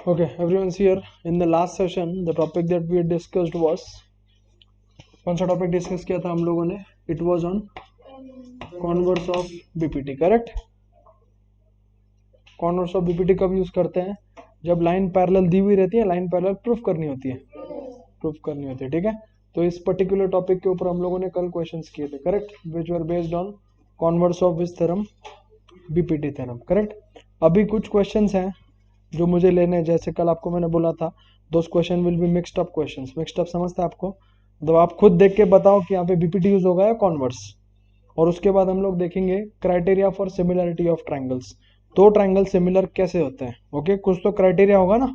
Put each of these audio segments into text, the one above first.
Okay, everyone's here. In the last session, the topic that we had discussed was, कौन सा topic discuss किया था हम लोगों ने? It was on converse of BPT, correct? Converse of BPT कब use करते हैं? जब लाइन पैरेलल दी हुई रहती है, लाइन पैरेलल प्रूफ करनी होती है, ठीक है? तो इस पर्टिकुलर टॉपिक के ऊपर हम लोगों ने कल क्वेश्चंस किए थे, correct? Which were based on converse of which theorem? BPT theorem, correct? अभी कुछ क्वेश्चंस हैं जो मुझे लेने हैं, जैसे कल आपको मैंने बोला था, those question will be mixed up questions. Mixed up समझते हैं आपको? तो आप खुद देख के बताओ कि यहाँ पे बीपीटी यूज होगा या कॉन्वर्स। और उसके बाद हम लोग देखेंगे criteria for similarity of triangles. दो ट्राइंगल सिमिलर कैसे होते हैं? ओके, कुछ तो क्राइटेरिया होगा ना,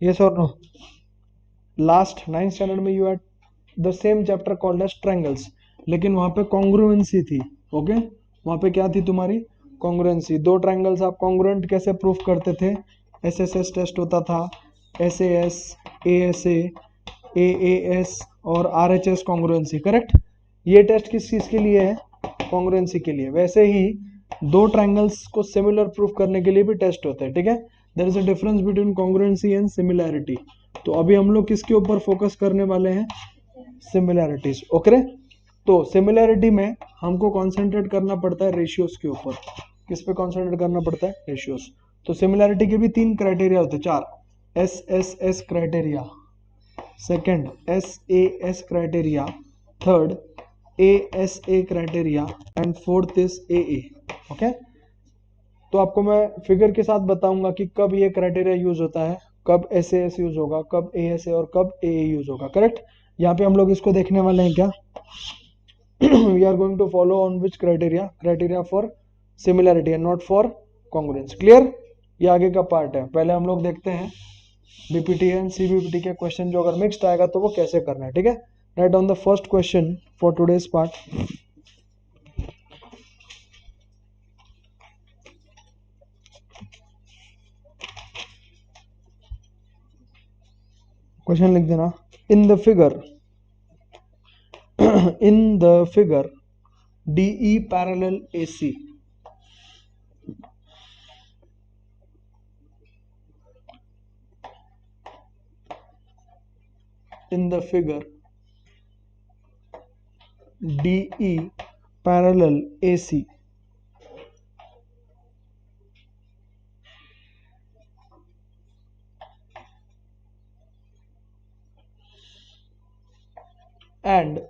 यस और नो? लास्ट 9th स्टैंडर्ड में you had the same chapter called as triangles, लेकिन वहां पे कॉन्ग्रुएंसी थी। ओके, वहां पे क्या थी तुम्हारी? कॉन्ग्रुएंसी। दो ट्राइंगल्स आप कॉन्ग्रुएंट कैसे प्रूफ करते थे? एसएसएस टेस्ट होता था, एसएएस, एएसए, एएएस और आरएचएस कॉन्ग्रुएंसी, करेक्ट? ये टेस्ट किस चीज के लिए है? कॉन्ग्रुएंसी के लिए। वैसे ही दो ट्राइंगल्स को सिमिलर प्रूफ करने के लिए भी टेस्ट होते हैं, ठीक है? There is a difference between congruency and similarity. तो अभी हम लोग किसके ऊपर फोकस करने वाले हैं? Similarities, okay? तो सिमिलैरिटी में हमको कॉन्सेंट्रेट करना पड़ता है रेशियोज के ऊपर। किस पे कॉन्सेंट्रेट करना पड़ता है? रेशियोज। तो सिमिलैरिटी के भी 3 क्राइटेरिया होते हैं, 4। SSS criteria, second SAS criteria, third ASA criteria and fourth is AA. Okay, तो आपको मैं फिगर के साथ बताऊंगा कि कब ये क्राइटेरिया यूज होता है, कब एसएएस यूज होगा, कब एएसए और कब एए यूज होगा, करेक्ट? यहाँ पे हम लोग इसको देखने वाले हैं क्या? We are going to follow on which criteria? Criteria for similarity and not for congruence. Clear? ये आगे का पार्ट है। पहले हम लोग देखते हैं बीपीटी एंड सीबीपीटी के क्वेश्चन, जो अगर मिक्स्ड आएगा तो वो कैसे करना है, ठीक है? Right on the first question for today's part. Question लिख देना। In the figure in the figure DE parallel AC, in the figure DE parallel AC and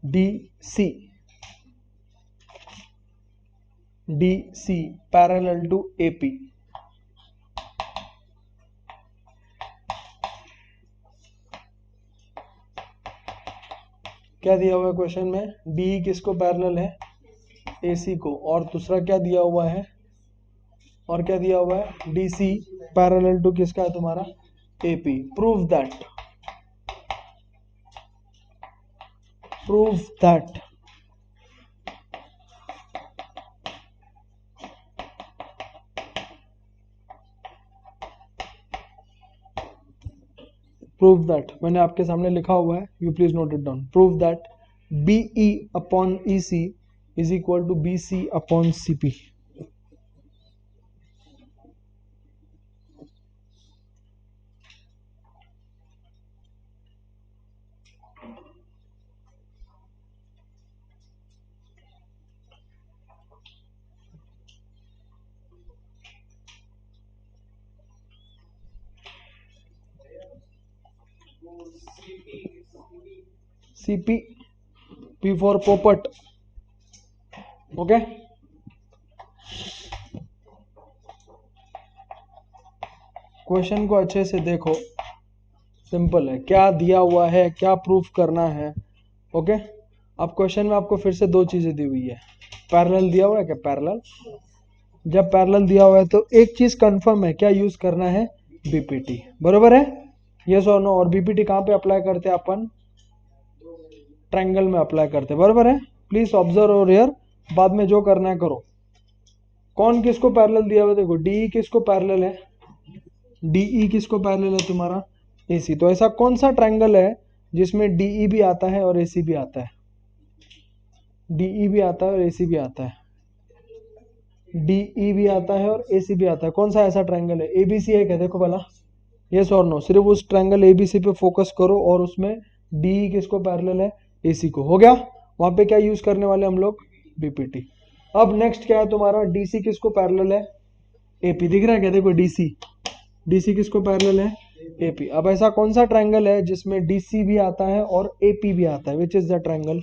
DC parallel to AP, क्या दिया हुआ है क्वेश्चन में? DE किसको parallel है? AC को। और दूसरा क्या दिया हुआ है? और क्या दिया हुआ है? DC पैरेलल टू किसका है तुम्हारा? AP। Prove that prove that मैंने आपके सामने लिखा हुआ है, you please note it down. Prove that BE upon EC is equal to BC upon CP। CP, P for पोपट, ओके? क्वेश्चन को अच्छे से देखो, सिंपल है। क्या दिया हुआ है, क्या प्रूफ करना है, ओके? अब क्वेश्चन में आपको फिर से दो चीजें दी हुई है। पैरेलल दिया हुआ है क्या? पैरेलल। जब पैरेलल दिया हुआ है तो एक चीज कंफर्म है, क्या यूज करना है? बीपीटी, बरोबर है? यस और नो? और बीपीटी कहाँ पे अप्लाई करते हैं अपन? ट्रायंगल में अप्लाई करते हैं, बरोबर है? प्लीज ऑब्जर्व और हियर, बाद में जो करना है करो। कौन किसको पैरेलल दिया हुआ? देखो, DE किसको पैरेलल है? DE किसको पैरेलल है तुम्हारा? AC। तो ऐसा कौन सा ट्रायंगल है जिसमें DE भी आता है और AC भी आता है? DE भी आता है और AC भी आता है। DE भी आता है और AC भी आता है। कौन सा ऐसा ट्रायंगल है? ABC है क्या? देखो भला, यस और नो। सिर्फ उस ट्रायंगल ABC पे फोकस करो और उसमें DE किसको पैरेलल है? AC को। हो गया। वहां पे क्या यूज करने वाले हम लोग? BPT। अब नेक्स्ट क्या है तुम्हारा? DC किसको पैरेलल है? AP। दिख रहा है क्या? देखो DC किसको पैरेलल है? AP। अब ऐसा कौन सा ट्रायंगल है जिसमें DC भी आता है और AP भी आता है? Which is the triangle?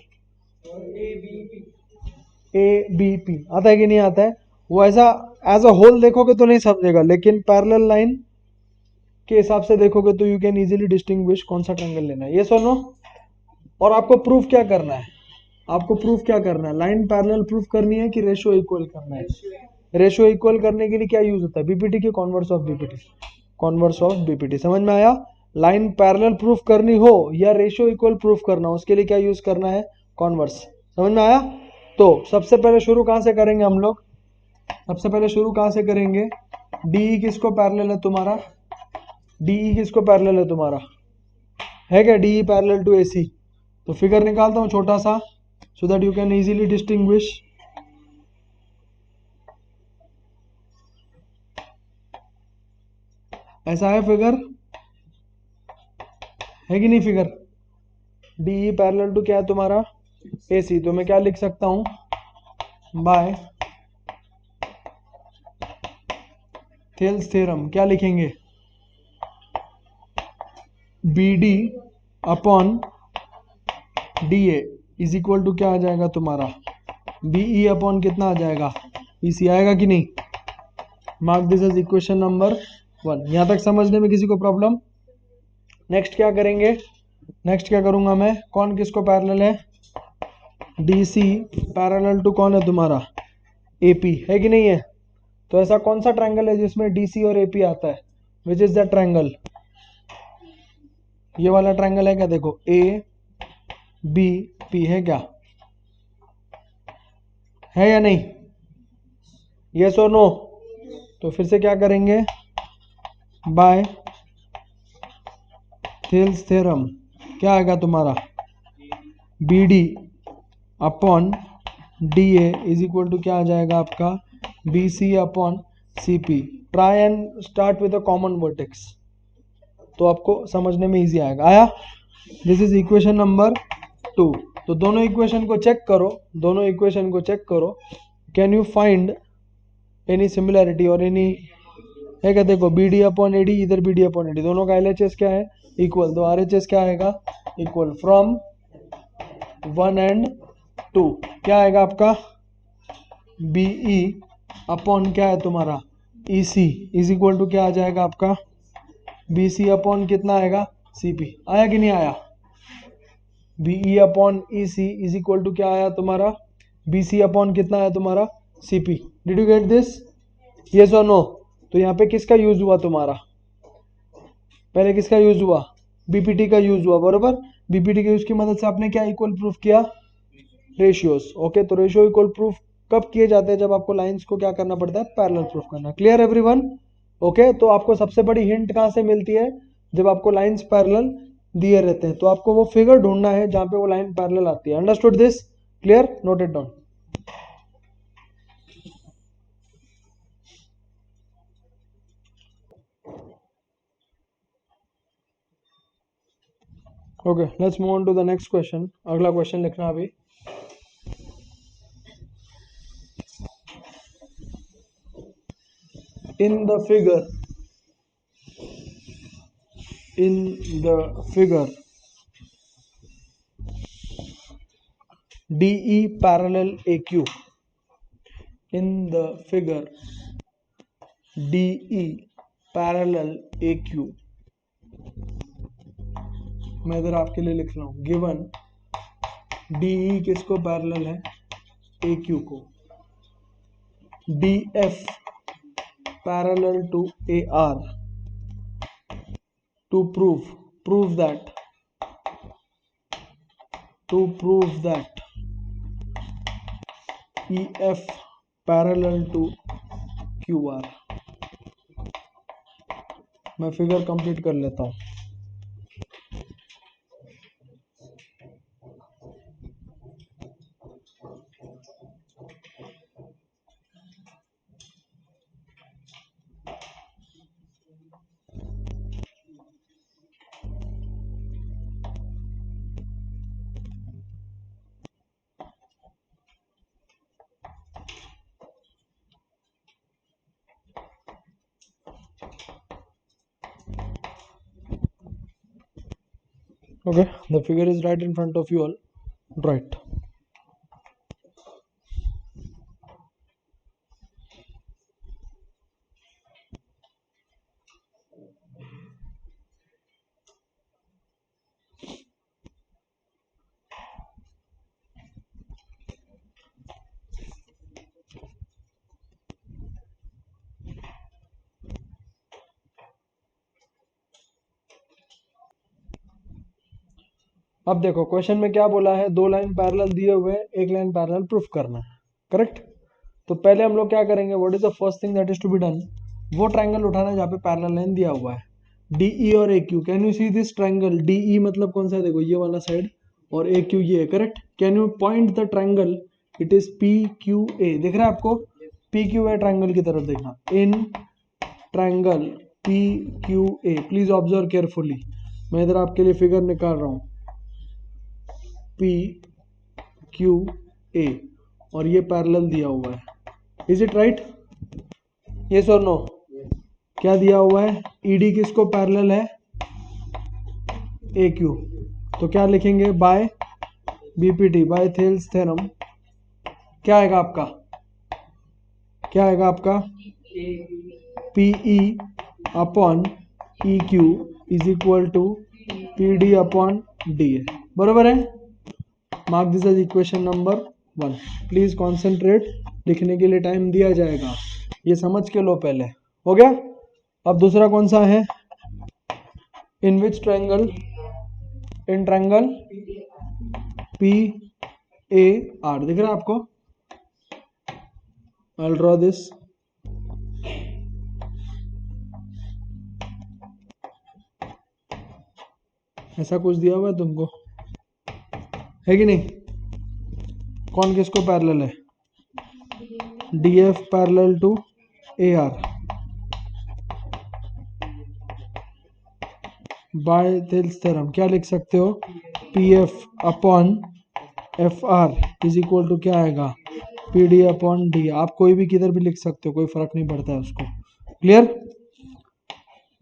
ABP आता है कि नहीं आता है? वो ऐसा एज अ होल देखोगे तो नहीं समझेगा, लेकिन पैरेलल लाइन के हिसाब से देखोगे तो यू कैन इजीली डिस्टिंग्विश कौन सा ट्रायंगल लेना है। ये सो नो। और आपको प्रूफ क्या करना है? आपको प्रूफ क्या करना है? लाइन पैरेलल प्रूफ करनी है कि रेशियो इक्वल करना है? रेशियो इक्वल करने के लिए क्या यूज होता है? बीपीटी की converse of BPT. Converse of BPT समझ में आया? लाइन पैरेलल प्रूफ करनी हो या रेशियो इक्वल प्रूफ करना हो, उसके लिए क्या यूज करना है? कॉन्वर्स। समझ में आया? तो सबसे पहले शुरू कहां से करेंगे हम लोग? सबसे पहले शुरू कहां से करेंगे? डीई किसको पैरेलल है तुम्हारा? डीई किसको पैरेलल है तुम्हारा? है क्या डीई पैरेलल टू एसी? तो फिगर निकालता हूं छोटा सा, so that you can easily distinguish. ऐसा है फिगर, है कि नहीं फिगर? डीई पैरेलल टू क्या है तुम्हारा? एसी। तो मैं क्या लिख सकता हूं? बाय थेल्स थ्योरम क्या लिखेंगे? BD upon DA is equal to क्या आ जाएगा तुम्हारा? BE अपॉन कितना आ जाएगा? EC आएगा कि नहीं? Mark this as equation number 1। यहां तक समझने में किसी को प्रॉब्लम? नेक्स्ट क्या करेंगे? नेक्स्ट क्या करूंगा मैं? कौन किसको पैरेलल है? DC पैरेलल टू कौन है तुम्हारा? AP। है कि नहीं है? तो ऐसा कौन सा ट्रायंगल है जिसमें DC और AP आता है? Which is the triangle? ये वाला ट्रायंगल है क्या? देखो ABP है क्या? है या नहीं? यस और नो? तो फिर से क्या करेंगे? बाय थेल्स थ्योरम क्या आएगा तुम्हारा? BD upon DA is equal to क्या आ जाएगा आपका? BC upon CP। Try and start with a common vertex, तो आपको समझने में इजी आएगा। आया? This is equation number 2। तो दोनों इक्वेशन को चेक करो, दोनों इक्वेशन को चेक करो। Can you find any similarity और एनी? है क्या? देखो BD अपॉन AD, इधर BD अपॉन AD, दोनों का LHS क्या है? इक्वल। तो RHS क्या आएगा? Equal from 1 and 2। क्या आएगा आपका? BE अपॉन क्या है तुम्हारा? EC इज इक्वल टू क्या आ जाएगा आपका? BC अपॉन कितना आएगा? CP। आया कि नहीं आया? BE upon EC is equal to क्या आया तुम्हारा? BC अपॉन कितना आया तुम्हारा? CP। Did you get this? Yes और नो? तो यहाँ पे किसका यूज हुआ तुम्हारा? पहले किसका यूज हुआ? BPT का यूज हुआ, बरोबर। BPT के यूज की मदद से आपने क्या इक्वल प्रूफ किया? रेशियोस। ओके, तो रेशियो इक्वल प्रूफ कब किए जाते हैं? जब आपको लाइंस को क्या करना पड़ता है? पैरेलल प्रूफ करना। Clear everyone? ओके, तो आपको सबसे बड़ी हिंट कहां से मिलती है? जब आपको लाइंस पैरेलल दिए रहते हैं तो आपको वो फिगर ढूंढना है जहां पे वो लाइन पैरेलल आती है। Understood this? Clear? Note it down. Okay, let's move on to the next question. अगला क्वेश्चन लिखना अभी। in the figure in the figure DE parallel AQ। in the figure DE parallel AQ। मैं इधर आपके लिए लिख रहा हूं, गिवन DE किसको पैरेलल है? AQ को। DF parallel to AR to prove that EF parallel to QR। मैं फिगर कंप्लीट कर लेता हूं। Okay, the figure is right in front of you all. Right. अब देखो क्वेश्चन में क्या बोला है, दो लाइन पैरेलल दिए हुए हैं, एक लाइन पैरेलल प्रूफ करना है, करेक्ट। तो पहले हम लोग क्या करेंगे, what is the first thing that is to be done, वो ट्रायंगल उठाना है जहाँ पे पैरेलल लाइन दिया हुआ है, DE और AQ। Can you see this triangle, DE मतलब कौन सा है, देखो ये वाला साइड, और AQ ये है, correct. Can you point the triangle, it is PQA, दिख रहा है आपको, PQA ट्रायंगल की तरफ देखना, in triangle PQA, please observe carefully, मैं इधर आपके लिए फिगर निकाल रहा हूँ, PQA, और ये पैरेलल दिया हुआ है, इज इट राइट, यस और नो। क्या दिया हुआ है, ED किसको पैरेलल है, AQ, तो क्या लिखेंगे, by BPT, by Thales theorem, क्या आएगा आपका, क्या आएगा आपका, PE upon EQ is equal to PD upon DA, बरोबर है। Mark this as equation number 1, please concentrate, लिखने के लिए टाइम दिया जाएगा, ये समझ के लो पहले, हो गया। अब दूसरा कौन सा है, इन विच ट्रायंगल, इन ट्रायंगल PAR, दिख रहा है आपको, I'll draw this, ऐसा कुछ दिया हुआ है तुमको, है कि नहीं, कौन किसको पैरेलल है, DF parallel to AR, by Thales theorem क्या लिख सकते हो, PF upon FR is equal to क्या आएगा, PD अपॉन D, आप कोई भी किधर भी लिख सकते हो, कोई फर्क नहीं पड़ता है उसको, क्लियर।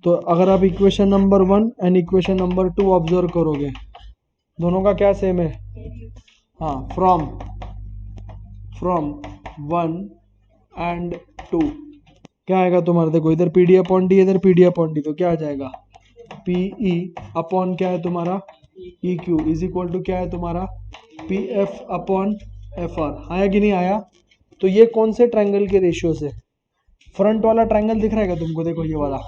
तो अगर आप equation number 1 and equation number 2 observe करोगे, दोनों का क्या सेम है, हाँ, फ्रॉम 1 एंड 2 क्या आएगा तुम्हारा, देखो इधर PD अपॉन D, इधर PD अपॉन D, तो क्या आ जाएगा, PE अपॉन क्या है तुम्हारा, EQ इज इक्वल टू क्या है तुम्हारा, PF अपॉन FR, आया कि नहीं आया। तो ये कौन से ट्रायंगल के रेशियो से, फ्रंट वाला ट्रायंगल दिख रहा है क्या तुमको, देखो ये वाला,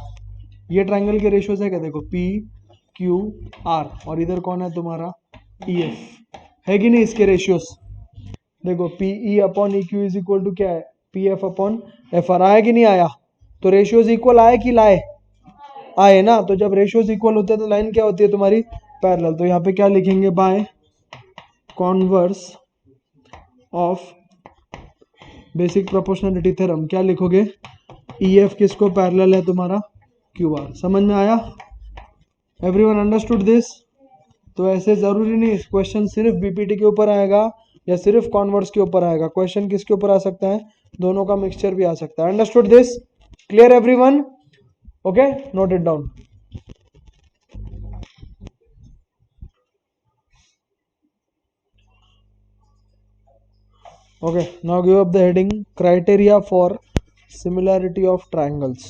ये ट्रायंगल के रेशियो से क्या, देखो PQR, और इधर कौन है तुम्हारा EF, है कि नहीं इसके रेशियोस, देखो PE upon EQ is equal to क्या है, PF अपॉन FR, आया कि नहीं आया। तो रेशियोज इक्वल आए कि लाए, आए ना, तो जब रेशियोज इक्वल होते हैं तो लाइन क्या होती है तुम्हारी, पैरेलल। तो यहाँ पे क्या लिखेंगे, by converse of basic proportionality theorem, क्या लिखोगे, EF किसको पैरेलल है तुम्हारा, QR, समझ में आया, एवरीवन अंडरस्टूड दिस। तो ऐसे जरूरी नहीं क्वेश्चन सिर्फ BPT के ऊपर आएगा या सिर्फ कॉन्वर्स के ऊपर आएगा, क्वेश्चन किसके ऊपर आ सकता है, दोनों का मिक्सचर भी आ सकता है, understood this, clear everyone, okay, note it down. Okay, now give up the heading criteria for similarity of triangles.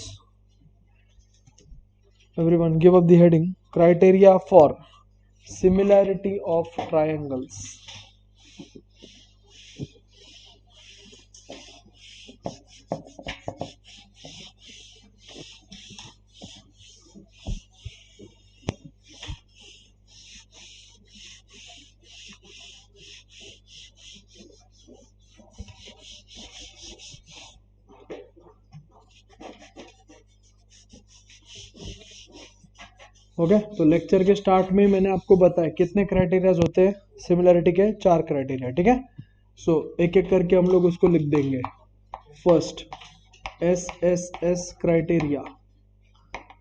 Everyone give up the heading criteria for similarity of triangles. Okay, तो lecture के start में मैंने आपको बताया कितने criterias होते हैं similarity के, 4 क्राइटेरिया, ठीक है। सो एक एक करके हम लोग उसको लिख देंगे। First SSS criteria,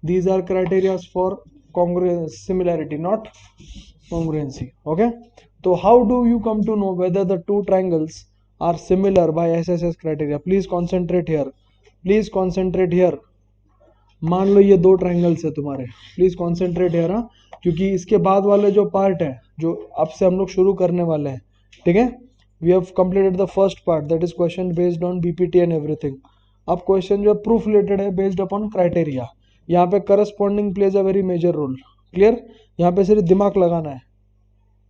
these are criteria for similarity, not congruency, okay। तो how do you come to know whether the two triangles are similar by SSS criteria, please concentrate here, please concentrate here। मान लो ये दो triangles है तुम्हारे, please concentrate यार, क्योंकि इसके बाद वाले जो पार्ट है जो अब से हम लोग शुरू करने वाले हैं, ठीक है। We have completed the first part, that is question based on BPT and everything. अब क्वेश्चन जो प्रूफ रिलेटेड है बेस्ड अपॉन क्राइटेरिया। यहाँ पे corresponding plays a very major role, clear. यहाँ पे सिर्फ दिमाग लगाना है,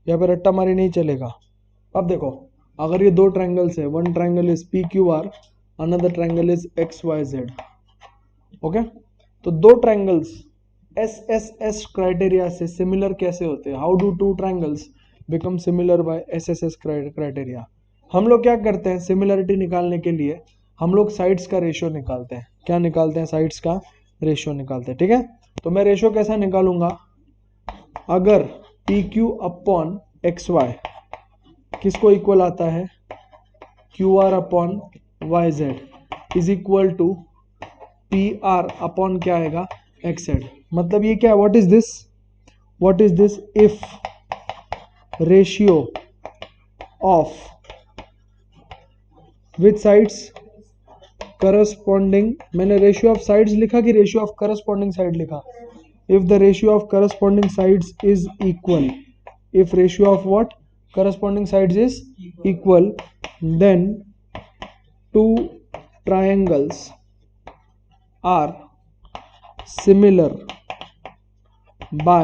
यहाँ पे रट्टा मारी नहीं चलेगा। अब देखो, अगर ये दो ट्रायंगल्स है, one triangle is P Q R, another triangle is X Y Z, okay. तो दो triangles S S S criteria से सिमिलर कैसे होते हैं? How do two triangles become similar by S S S criteria? हम लोग क्या करते हैं, सिमिलरिटी निकालने के लिए हम लोग साइड्स का रेशियो निकालते हैं। क्या निकालते हैं? साइड्स का रेशियो निकालते हैं, ठीक है। तो मैं रेशियो कैसा निकालूंगा? अगर P Q upon X Y किसको इक्वल आता है? Q R upon Y Z is equal to P R upon क्या आएगा? X Z. मतलब ये क्या है? What is this? What is this? If ratio of which sides corresponding, मैंने रेशियो ऑफ साइड्स लिखा कि रेशियो ऑफ करस्पॉन्डिंग साइड लिखा? If the ratio of corresponding sides is equal, if ratio of what? Corresponding sides is equal, then two triangles are similar by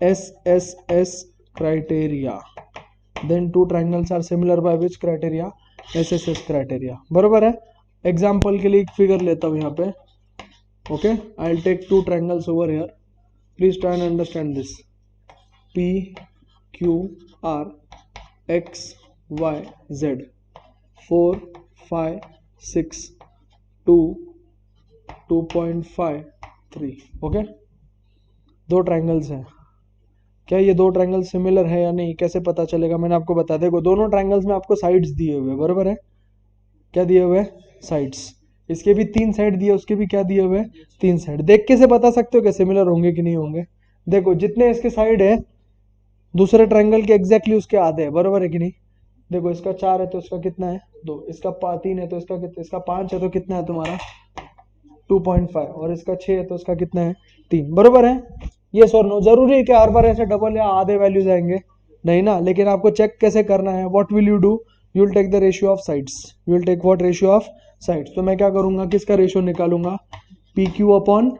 SSS criteria. Then two triangles are similar by which criteria? SSS criteria. बरोबर है। Example के लिए एक figure लेता हूँ यहाँ पे, okay. I will take two triangles over here, please try and understand this. P Q R X Y Z 4 5 6 2 2.5 3, okay. दो ट्रायंगल्स हैं। क्या ये दो ट्रायंगल सिमिलर है या नहीं, कैसे पता चलेगा? मैंने आपको बता देखो, दोनों ट्रायंगल्स में आपको साइड्स दिए हुए, बरोबर है। क्या दिए हुए? साइड्स। इसके भी तीन साइड दिए, उसके भी क्या दिए हुए? तीन साइड। देख के से बता सकते हो क्या सिमिलर होंगे कि नहीं होंगे? देखो, जितने इसके साइड है दूसरे ट्रायंगल के एग्जैक्टली उसके आधे है, बरोबर है कि नहीं? देखो, इसका 4 है तो इसका कितना है? 2। इसका 3 है तो इसका कितना? इसका 5 है तो कितना है तुम्हारा? 2.5। और इसका 6 है तो इसका कितना है? 3, बरोबर है। यस और नो? जरूरी है कि हर बार ऐसे डबल या आधे वैल्यूज आएंगे? नहीं ना। लेकिन आपको चेक कैसे करना है? What will you do? You will take the ratio of sides. You will take what? Ratio of sides. तो मैं क्या करूंगा? किसका रेशियो निकालूंगा? P Q upon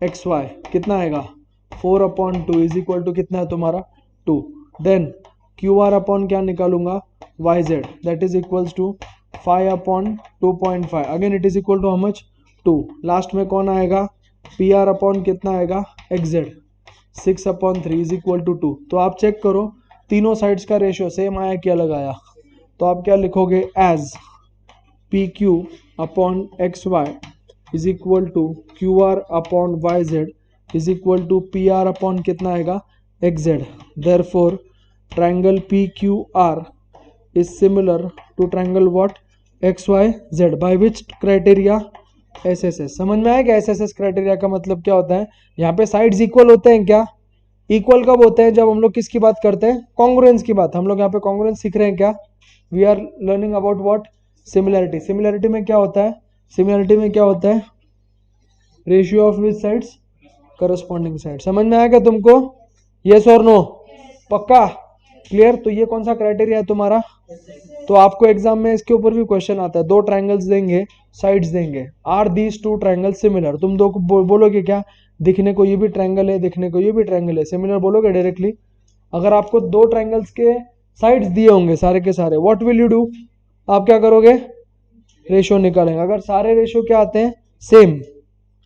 X Y कितना आएगा? 4/2 इज इक्वल टू कितना है तुम्हारा? 2। देन क्यू आर अपॉन क्या निकालूंगा? Y Z, that is equals to 5/2.5। Again it is equal to how much? 2। Last में कौन आएगा? पी आर अपॉन कितना आएगा? X Z 6/3 is equal to 2। तो आप चेक करो तीनों साइड्स का रेशियो सेम आया कि अलग आया? तो आप क्या लिखोगे? As P Q upon X Y is equal to Q R upon Y Z is equal to P R upon कितना आएगा? X Z. Therefore, triangle PQR is similar to triangle what? XYZ by which criteria? SSS। समझ में आएगा SSS criteria का मतलब क्या होता है? यहाँ पे साइड्स इक्वल होते हैं क्या? इक्वल कब होते हैं? जब हम लोग किसकी बात करते हैं? कॉन्ग्रुएंस की बात। हम लोग यहाँ पे कॉन्ग्रुएंस सीख रहे हैं क्या? We are learning about what? Similarity. Similarity में क्या होता है? सिमिलरिटी में क्या होता है? Ratio of which sides? Corresponding side. समझ में आएगा तुमको? यस और नो? पक्का? क्लियर? तो ये कौन सा क्राइटेरिया है तुम्हारा? तो आपको एग्जाम में इसके ऊपर भी क्वेश्चन आता है। दो ट्रायंगल्स देंगे, साइड्स देंगे, are these two triangles similar? तुम दो बोलोगे क्या? दिखने को ये भी ट्रायंगल है, दिखने को ये भी ट्रायंगल है, सिमिलर बोलोगे डायरेक्टली? अगर आपको दो ट्रायंगल्स के साइड्स दिए होंगे सारे के सारे, व्हाट विल यू डू? आप क्या करोगे? रेशियो निकालेंगे। अगर सारे रेशियो क्या आते हैं? सेम।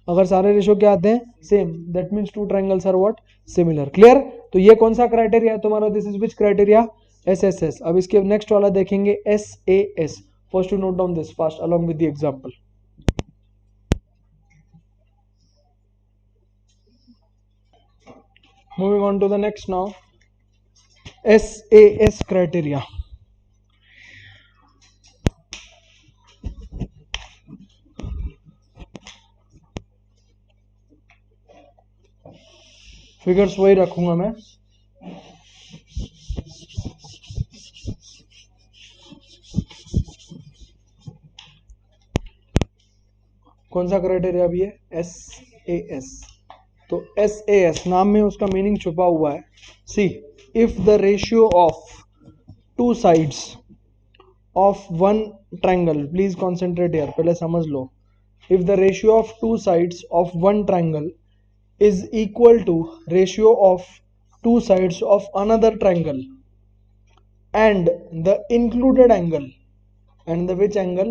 अगर सारे रेशियो क्या आते हैं? Same, that means two triangles are what? Similar. Clear? तो ये कौन सा क्राइटेरिया है तुम्हारा? This is which criteria? SSS। अब इसके नेक्स्ट वाला देखेंगे SAS। First to note down this fast along with the example. Moving on to the next now, SAS criteria. Figures वही रखूंगा मैं। कौन सा क्राइटेरिया भी है? SAS। तो SAS नाम में उसका मीनिंग छुपा हुआ है। See, if the ratio of two sides of one triangle, please concentrate यार, पहले समझ लो। If the ratio of two sides of one triangle is equal to ratio of two sides of another triangle and the included angle and the which angle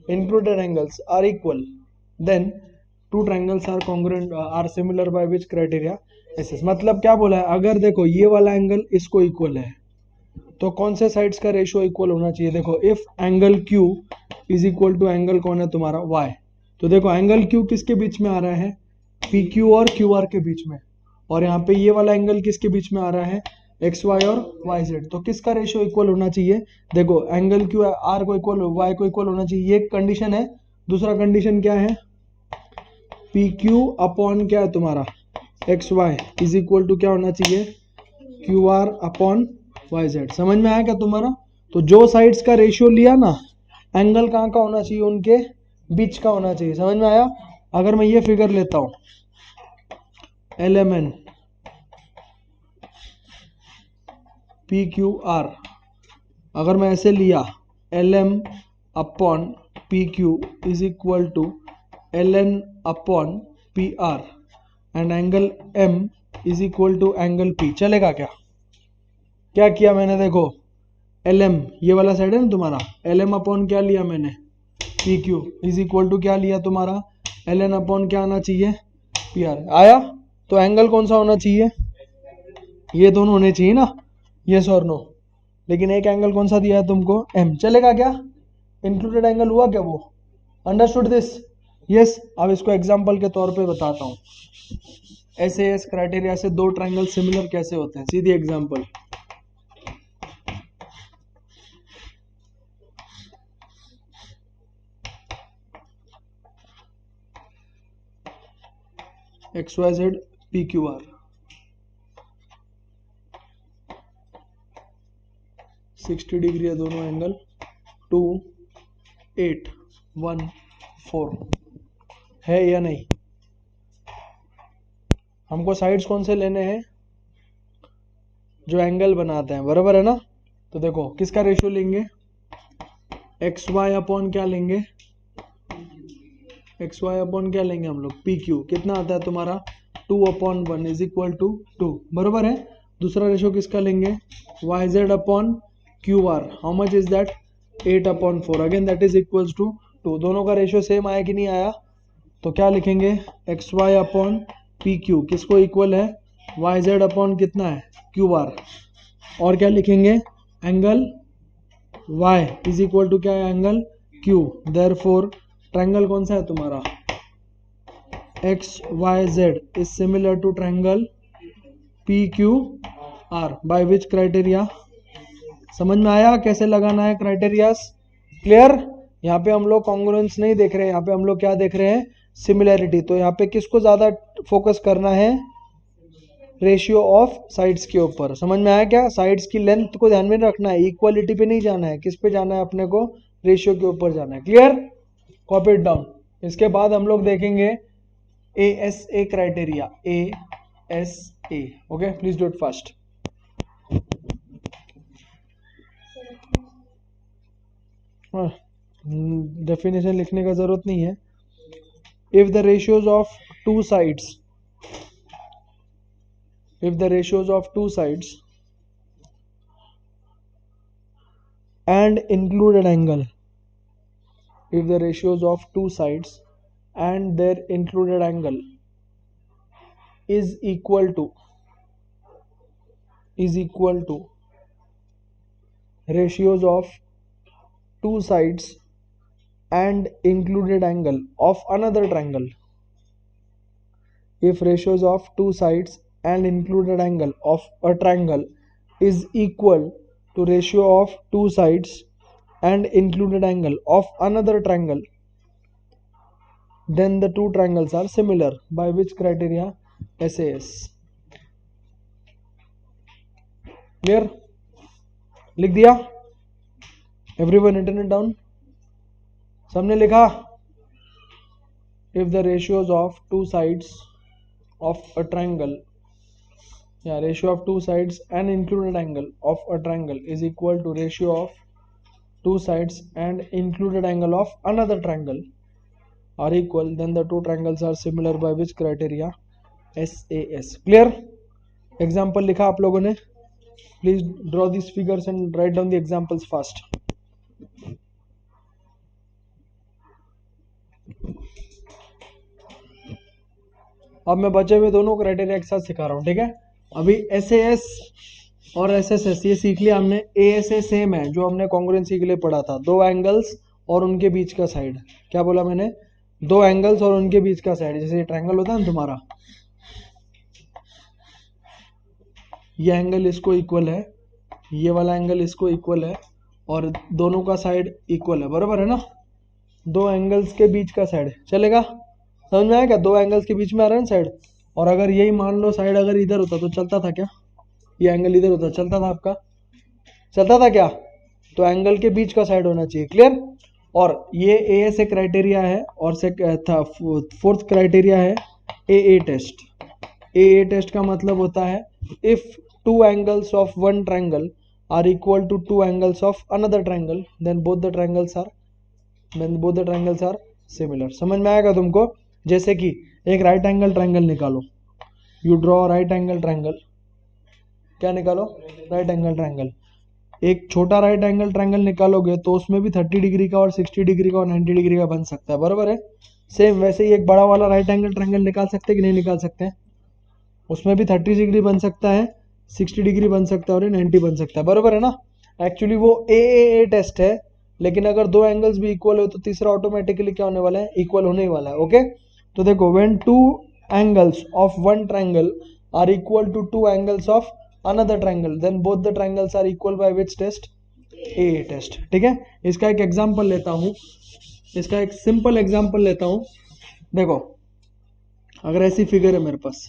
included angles are equal, then two triangles are congruent are similar by which criteria? SS। मतलब क्या बोला है? अगर देखो ये वाला angle इसको equal है तो कौन से साइड्स का रेशियो इक्वल होना चाहिए? देखो, if angle Q is equal to angle कौन है तुम्हारा? Y। तो देखो एंगल Q किसके बीच में आ रहा है? PQ और QR के बीच में। और यहाँ पे ये वाला एंगल किसके बीच में आ रहा है? XY और YZ। तो किसका रेशियो इक्वल होना चाहिए? देखो एंगल Q R को इक्वल, Y को इक्वल होना चाहिए, ये एक कंडीशन है। दूसरा कंडीशन क्या है? PQ अपॉन क्या है तुम्हारा? XY इज इक्वल टू क्या होना चाहिए? QR upon YZ। समझ में आया क्या तुम्हारा? तो जो साइड्स का रेशियो लिया ना, एंगल कहाँ का होना चाहिए? उनके बीच का होना चाहिए। समझ में आया? अगर मैं ये फिगर लेता हूं, LMN PQR, अगर मैं ऐसे लिया LM upon PQ is equal to LN upon PR and angle M is equal to angle P, चलेगा क्या? क्या किया मैंने? देखो LM ये वाला साइड है ना तुम्हारा, LM अपॉन क्या लिया मैंने? PQ इज इक्वल टू क्या लिया तुम्हारा? LN अपॉन क्या आना चाहिए? PR। आया? तो एंगल कौन सा होना चाहिए? ये दोनों होने चाहिए ना, यस और नो। लेकिन एक एंगल कौन सा दिया है तुमको? M। चलेगा क्या? इंक्लूडेड एंगल हुआ क्या वो? Understood this? यस। अब इसको एग्जांपल के तौर पे बताता हूँ। SAS क्राइटेरिया से दो ट्रायंगल सिमिलर कैसे होते हैं? सीधी एग्जांपल। XYZ PQR, 60 डिग्री है दोनों एंगल, 2 8 1 4 है या नहीं? हमको साइड्स कौन से लेने हैं? जो एंगल बनाते हैं, बराबर है ना? तो देखो किसका रेशियो लेंगे? XY अपॉन क्या लेंगे? XY अपॉन क्या लेंगे हम लोग? PQ। कितना आता है तुम्हारा? 2/1 इज इक्वल टू 2, बराबर है। दूसरा रेशियो किसका लेंगे? YZ upon QR। How much is that? 8/4, again that is equal to 2। दोनों का रेशियो सेम आया कि नहीं आया? तो क्या लिखेंगे? XY अपॉन PQ किसको इक्वल है? YZ अपॉन कितना है? QR। और क्या लिखेंगे? Angle Y is equal to क्या है? Angle Q। देयरफॉर ट्रायंगल कौन सा है तुम्हारा? XYZ is similar to triangle PQR by which criteria? समझ में आया कैसे लगाना है क्राइटेरियाज? क्लियर? यहाँ पे हम लोग कॉन्ग्रुएंस नहीं देख रहे हैं, यहाँ पे हम लोग क्या देख रहे हैं? सिमिलैरिटी। तो यहाँ पे किसको ज्यादा फोकस करना है? रेशियो ऑफ साइड्स के ऊपर। समझ में आया क्या? साइड्स की लेंथ को ध्यान में रखना है, इक्वालिटी पे नहीं जाना है। किस पे जाना है अपने को? रेशियो के ऊपर जाना है। क्लियर? Copy it down. इसके बाद हम लोग देखेंगे ASA criteria. ASA, okay, please do it fast. Definition लिखने का जरूरत नहीं है। If the ratios of two sides, if the ratios of two sides and included angle, if the ratios of two sides and their included angle is equal to ratios of two sides and included angle of another triangle, if ratios of two sides and included angle of a triangle is equal to ratio of two sides and included angle of another triangle, then the two triangles are similar by which criteria? SAS। क्लियर? लिख दिया? Everyone written it down? सबने लिखा? if the ratios of two sides of a triangle, ratio of two sides and included angle of a triangle is equal to ratio of two sides and included angle of another triangle are equal, then the two triangles are similar by which criteria? SAS. Clear? Example लिखा आप लोगों ने? Please draw these figures and write down the examples fast. अब मैं बचे हुए दोनों criteria एक साथ सिखा रहा हूँ, ठीक है? अभी SAS और SSS ये सीख लिया हमने. ASA सेम है जो हमने कॉन्ग्रुएंसी के लिए पढ़ा था, दो एंगल्स और उनके बीच का साइड. क्या बोला मैंने? दो एंगल्स और उनके बीच का साइड. जैसे ये ट्रायंगल होता है ना तुम्हारा, ये एंगल इसको इक्वल है, ये वाला एंगल इसको इक्वल है और दोनों का साइड इक्वल है, बराबर है ना? दो एंगल्स के बीच का साइड चलेगा? समझ में आया क्या? दो एंगल्स के बीच में आ रहा है ना साइड. और अगर यही मान लो साइड अगर इधर होता तो चलता था क्या? ये एंगल इधर होता चलता था आपका? चलता था क्या? तो एंगल के बीच का साइड होना चाहिए. क्लियर? और ये ASA क्राइटेरिया है और फोर्थ क्राइटेरिया है AA टेस्ट. AA टेस्ट का मतलब होता है if two angles of one triangle are equal to two angles of another triangle then both the triangles are similar. समझ में आएगा तुमको? जैसे कि एक राइट एंगल ट्रायंगल निकालो, you draw right angle triangle. क्या निकालो? Right angle triangle. एक छोटा राइट एंगल ट्रायंगल निकालोगे तो उसमें भी 30 डिग्री का और 60 डिग्री का और 90 डिग्री का बन सकता है, बराबर है? सेम वैसे ही एक बड़ा वाला राइट एंगल ट्रायंगल निकाल सकते हैं कि नहीं निकाल सकते हैं? उसमें भी 30 डिग्री बन सकता है, 60 डिग्री बन सकता है और 90 बन सकता है, बराबर है ना? एक्चुअली वो AAA टेस्ट है, लेकिन अगर दो एंगल्स भी इक्वल हो तो तीसरा ऑटोमेटिकली क्या होने वाला है? इक्वल होने ही वाला है. ओके, तो देखो, when two angles of one triangle are equal to two angles of another triangle then both the triangles are equal by which test? AA test. ठीक है, इसका एक एग्जांपल लेता हूं, इसका एक सिंपल एग्जांपल लेता हूं. देखो, अगर ऐसी फिगर है मेरे पास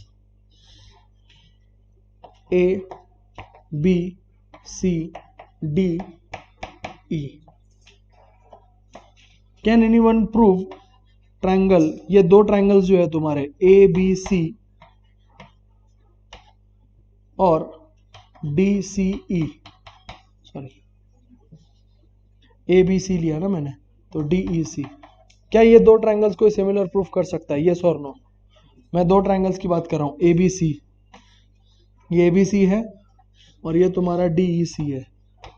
A B C D E, can anyone prove triangle, ये दो ट्रायंगल्स जो है तुम्हारे ABC और DCE, सॉरी ABC लिया ना मैंने, तो DEC, क्या ये दो ट्रायंगल्स को सिमिलर प्रूफ कर सकता है? यस और नो? मैं दो ट्रायंगल्स की बात कर रहा हूं, ABC, ये ABC है और ये तुम्हारा DEC है.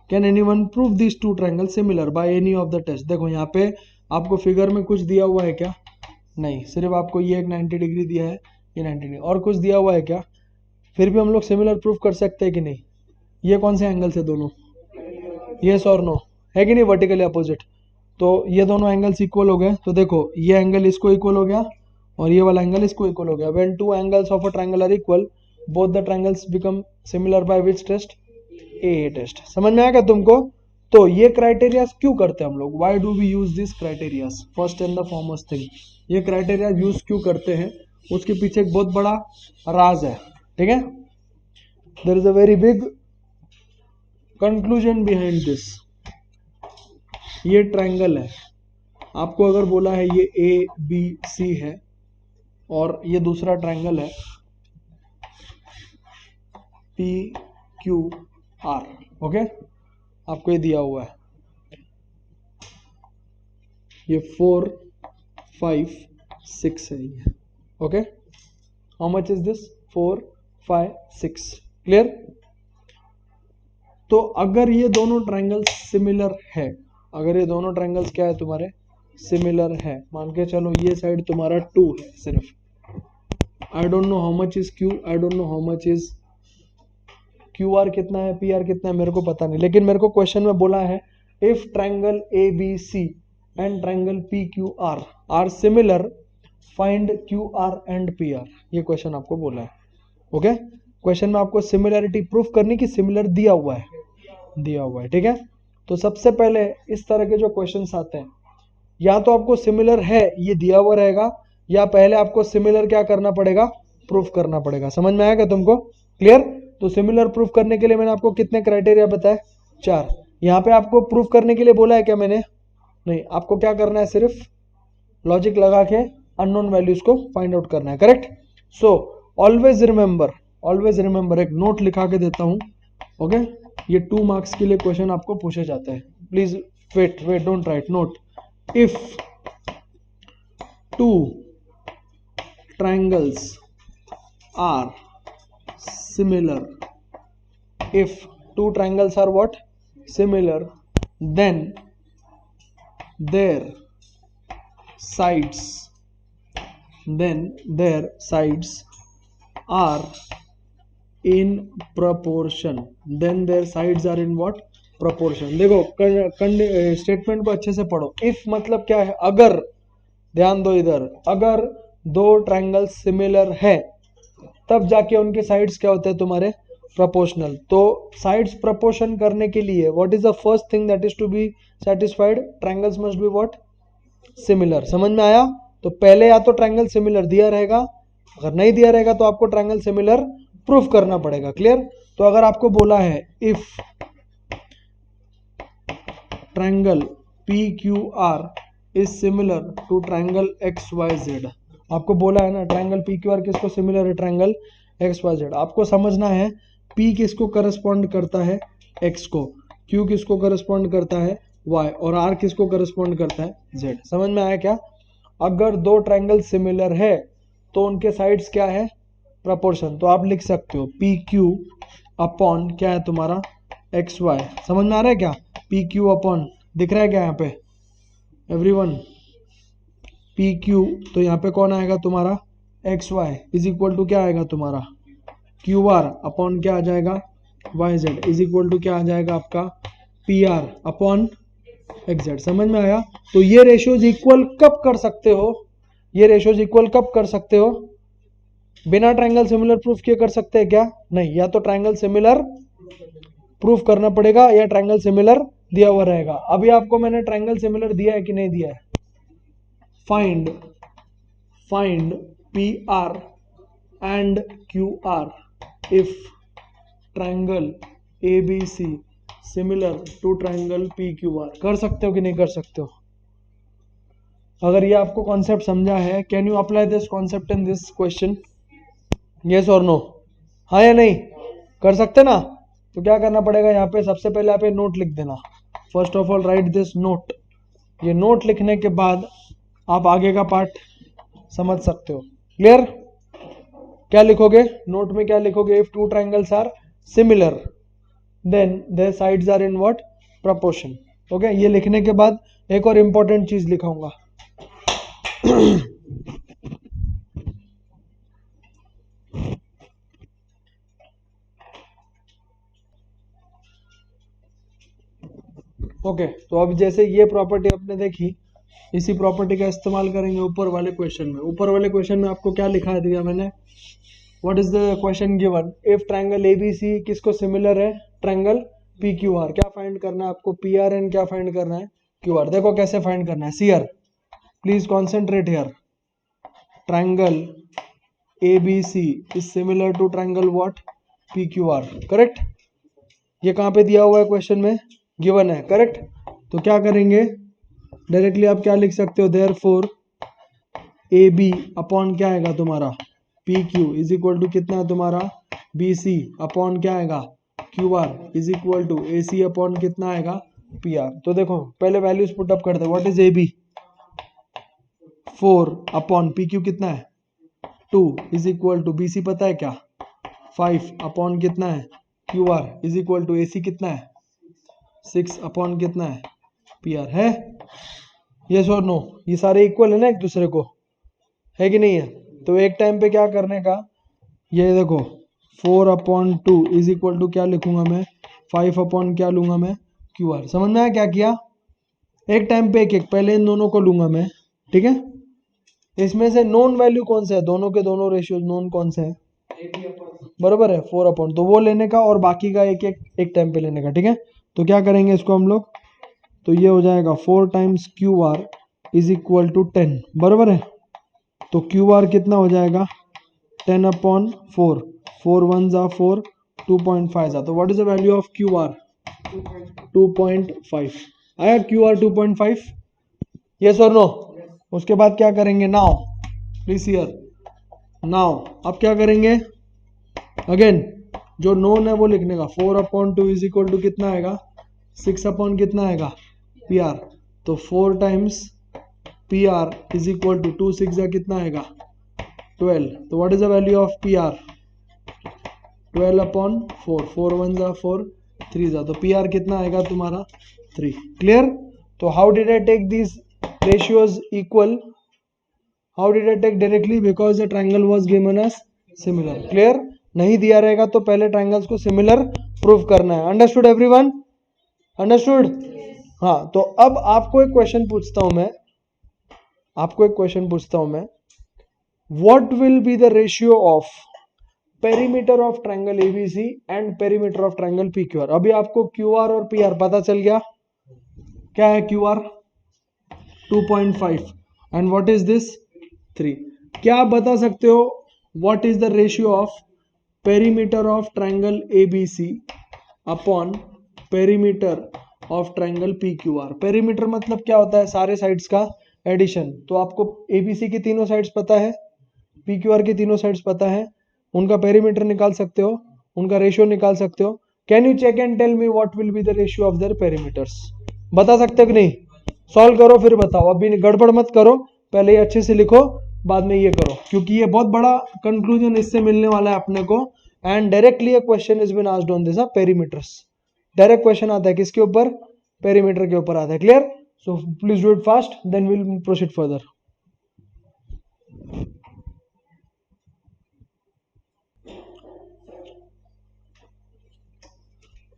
Can anyone prove this two triangle similar by any of the test? देखो यहाँ पे आपको फिगर में कुछ दिया हुआ है क्या? नहीं, सिर्फ आपको ये एक 90 डिग्री दिया है, ये 90 डिग्री, और कुछ दिया हुआ है क्या? फिर भी हम लोग सिमिलर प्रूफ कर सकते हैं कि नहीं? ये कौन से एंगल से दोनों? यस और नो? है कि नहीं? Vertically opposite. तो ये दोनों एंगल्स इक्वल हो गए. तो देखो, ये एंगल इसको इक्वल हो गया और ये वाला एंगल इसको इक्वल हो गया. When two angles of a triangle are equal both the triangles become similar by which test? AA test. समझ में आएगा तुमको? तो ये क्राइटेरिया क्यों करते हैं हम लोग? Why do we use this criteria? First and the foremost thing, ये क्राइटेरिया यूज क्यों करते हैं उसके पीछे एक बहुत बड़ा राज है. ठीक है, there is a very big conclusion behind this. ये ट्रायंगल है, आपको अगर बोला है ये ABC है और ये दूसरा ट्रायंगल है PQR. ओके, आपको ये दिया हुआ है, ये 4 5 6 है ये. Okay, how much is this? 4 5 6. Clear? तो अगर ये दोनों ट्रायंगल्स सिमिलर है, अगर ये दोनों ट्रायंगल्स क्या है तुम्हारे? सिमिलर है. मान के चलो ये साइड तुम्हारा 2 है सिर्फ. I don't know how much is Q, I don't know how much is QR कितना है, PR कितना है, मेरे को पता नहीं. लेकिन मेरे को क्वेश्चन में बोला है if triangle ABC and triangle PQR are similar find QR and PR. ये क्वेश्चन आपको बोला है. ओके, क्वेश्चन में आपको सिमिलरिटी प्रूफ करने की, सिमिलर दिया हुआ है, दिया हुआ है. ठीक है, तो सबसे पहले इस तरह के जो क्वेश्चंस आते हैं, या तो आपको सिमिलर है ये दिया हुआ रहेगा, या पहले आपको सिमिलर क्या करना पड़ेगा? प्रूफ करना पड़ेगा. समझ में आएगा तुमको? क्लियर? तो सिमिलर प्रूफ करने के लिए मैंने आपको कितने क्राइटेरिया बताए? 4. यहाँ पे आपको प्रूफ करने के लिए बोला है क्या मैंने? नहीं, आपको क्या करना है? सिर्फ लॉजिक लगा के अननोन वैल्यूज को फाइंड आउट करना है, करेक्ट। सो ऑलवेज रिमेंबर, एक नोट लिखा के देता हूं, ओके। ये 2 मार्क्स के लिए क्वेश्चन आपको पूछे जाते हैं, please wait, don't write, note. If 2 triangles are similar, if 2 triangles are what? Similar, then their sides are in proportion, then their sides are in what? proportion। देखो स्टेटमेंट को अच्छे से पढ़ो। इफ मतलब क्या है? अगर, ध्यान दो इधर, अगर 2 ट्रायंगल सिमिलर है तब जाके उनके साइड्स क्या होते हैं तुम्हारे? प्रोपोर्शनल। तो साइड्स प्रोपोर्शन करने के लिए what is the first thing that is to be satisfied? Triangles must be what? Similar. समझ में आया? तो पहले या तो ट्रायंगल सिमिलर दिया रहेगा, अगर नहीं दिया रहेगा तो आपको ट्रायंगल सिमिलर प्रूफ करना पड़ेगा। क्लियर? तो अगर आपको बोला है if triangle PQR is similar to triangle XYZ, आपको बोला है ना ट्रायंगल PQR किसको सिमिलर है? Triangle XYZ। आपको समझना है P किसको करस्पॉन्ड करता है? X को, Q किसको करस्पॉन्ड करता है? Y, और R किसको करस्पॉन्ड करता है? Z। समझ में आया क्या? अगर 2 ट्रायंगल सिमिलर है तो उनके साइड्स क्या है? प्रोपोर्शन। तो आप लिख सकते हो PQ अपॉन क्या है तुम्हारा? XY। समझ में आ रहा है क्या? PQ अपॉन, दिख रहा है क्या यहाँ पे एवरीवन? PQ, तो यहाँ पे कौन आएगा तुम्हारा? XY इज इक्वल टू क्या आएगा तुम्हारा? QR अपॉन क्या आ जाएगा? YZ इज इक्वल टू क्या आ जाएगा आपका? PR upon XZ। समझ में आया? तो ये रेशियोज इक्वल कब कर सकते हो? ये रेशियोज इक्वल कब कर सकते हो? बिना ट्रायंगल सिमिलर प्रूफ किए कर सकते हैं क्या? नहीं, या तो ट्रायंगल सिमिलर प्रूफ करना पड़ेगा या ट्रायंगल सिमिलर दिया हुआ रहेगा। अभी आपको मैंने ट्रायंगल सिमिलर दिया है कि नहीं दिया है? Find PR and QR if triangle ABC similar to triangle PQR। कर सकते हो कि नहीं कर सकते हो? अगर ये आपको कॉन्सेप्ट समझा है, can you apply this concept in this question? Yes और नो? हाँ या नहीं? कर सकते ना? तो क्या करना पड़ेगा यहाँ पे? सबसे पहले आप नोट लिख देना। First of all right this note. ये नोट लिखने के बाद आप आगे का पार्ट समझ सकते हो। क्लियर? क्या लिखोगे नोट में? क्या लिखोगे? If 2 triangles are similar then their sides are in what? Proportion. Okay, ये लिखने के बाद एक और इंपॉर्टेंट चीज लिखाऊंगा। ओके, तो अब जैसे ये प्रॉपर्टी आपने देखी, इसी प्रॉपर्टी का इस्तेमाल करेंगे ऊपर वाले क्वेश्चन में। ऊपर वाले क्वेश्चन में आपको क्या लिखा दिया मैंने? What is the question given? If triangle ABC किसको सिमिलर है? Triangle PQR। क्या फाइंड करना है आपको? PR एंड क्या फाइंड करना है? QR। देखो कैसे फाइंड करना है। See here, please concentrate here. Triangle ABC is similar to triangle what? PQR। Correct? ये कहाँ पे दिया हुआ है? क्वेश्चन में गिवन है, करेक्ट? तो क्या करेंगे? डायरेक्टली आप क्या लिख सकते हो? देयरफॉर AB अपॉन क्या आएगा तुम्हारा? PQ इज इक्वल टू कितना है तुम्हारा? BC अपॉन क्या आएगा? QR is equal to AC upon कितना आएगा? PR। तो देखो पहले वैल्यूज पुट अप करते हैं। What is AB? 4 upon PQ कितना है? 2 इज इक्वल टू BC पता है क्या? 5 अपॉन कितना है? QR is equal to AC कितना है? 6 अपॉन कितना है? PR है? यस और नो? ये सारे इक्वल है ना एक दूसरे को, है कि नहीं है? तो एक टाइम पे क्या करने का? ये देखो 4 अपॉन 2 इज इक्वल टू क्या लिखूंगा मैं? 5 अपॉन क्या लूंगा मैं? QR। समझ में आया क्या किया? एक टाइम पे एक एक, पहले इन दोनों को लूंगा मैं, ठीक है? इसमें से नोन वैल्यू कौन सा है? दोनों के दोनों रेशियो नोन कौन से हैं? बराबर है 4 अपॉन, तो वो लेने का और बाकी का एक टाइम पे लेने का, ठीक है? तो क्या करेंगे इसको हम लोग? तो ये हो जाएगा 4 times QR is equal to 10। बराबर है? तो QR कितना हो जाएगा? 10 अपॉन 4, 4 1 जा 4, 2.5 जा। तो what is the value of QR? 2.5 आया। QR 2.5? यस और नो? उसके बाद क्या करेंगे? Now please here now. अब क्या करेंगे, अगेन जो नोन है वो लिखने का, 4/2 इज इक्वल टू कितना आएगा, 6 अपॉन कितना आएगा पी आर, तो 4 times P R is equal to 2 6 या कितना आएगा 12, तो what is the value of P R, 12/4, 4 1 जा 4 3 जा, तो पी आर कितना आएगा तुम्हारा 3। क्लियर। तो how did I take this ratios equal, how did I take directly, because the triangle was given us similar. Clear. नहीं दिया रहेगा तो पहले ट्राइंगल्स को सिमिलर प्रूव करना है। Understood everyone, understood. हाँ, तो अब आपको एक क्वेश्चन पूछता हूं मैं, what will be the ratio of perimeter of triangle ABC and perimeter of triangle PQR. अभी आपको क्यूआर और पीआर पता चल गया, क्या है QR 2.5 and what is this 3। क्या आप बता सकते हो what is the ratio of perimeter of triangle ABC upon perimeter of triangle PQR. Perimeter मतलब क्या होता है, सारे साइड्स का एडिशन। तो आपको एबीसी की तीनों साइड्स पता है, पीक्यूआर की तीनों साइड्स पता है, उनका पेरीमीटर निकाल सकते हो, उनका रेशियो निकाल सकते हो। Can you check and tell me what will be the ratio of their perimeters. बता सकते हो कि नहीं, सॉल्व करो फिर बताओ, अभी गड़बड़ मत करो, पहले ये अच्छे से लिखो बाद में ये करो, क्योंकि ये बहुत बड़ा कंक्लूजन इससे मिलने वाला है अपने को। And directly a question is been asked on this perimeters. Direct question आता है किसके ऊपर, पेरीमीटर के ऊपर आता है। Clear. So please do it fast, then will proceed further.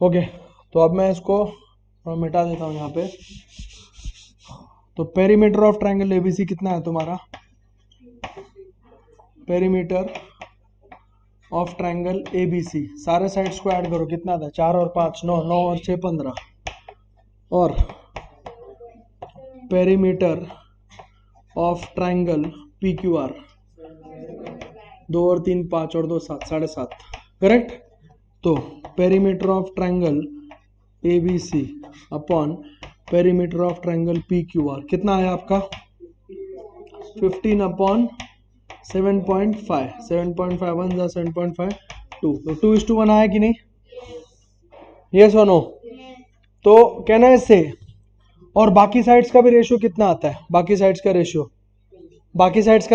Okay, तो अब मैं इसको मिटा देता हूं यहाँ पे। तो पेरीमीटर ऑफ ट्राइंगल एबीसी कितना है तुम्हारा, पेरीमीटर ऑफ ट्राइंगल एबीसी, सारे साइड्स को ऐड करो, कितना था 4 और 5 9, 9 और 6 15, और पेरीमीटर ऑफ ट्राइंगल पीक्यूआर 2 और 3 5 और 2 7, 7.5। करेक्ट। तो perimeter of triangle ABC upon perimeter of triangle PQR कितना आया आपका 15/7.5, 7.5 1 7.5 2, तो 2:1 आया कि नहीं, यस और नो। तो कहना है इससे, और बाकी साइड्स का भी रेशियो कितना आता है, बाकी साइड्स का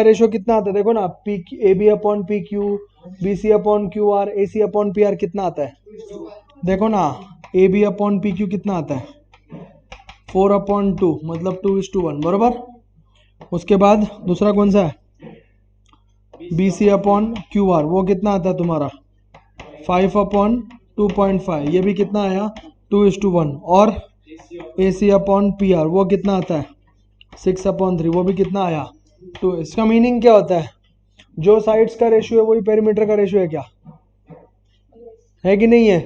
रेशियो कितना आता है, देखो ना, P A B upon P Q, B C upon Q R, A C upon P R कितना आता है, देखो ना, A B upon P Q कितना आता है 4/2, मतलब 2:1 बराबर। उसके बाद दूसरा कौन सा है, B C upon Q R, वो कितना आता है तुम्हारा 5/2.5, ये भी कितना आया 2:1। और ए सी अपॉन पी आर वो कितना आता है 6/3, वो भी कितना आया 2। इसका मीनिंग क्या होता है, जो साइड्स का रेशियो है वही पेरीमीटर का रेशियो है, क्या है कि नहीं है।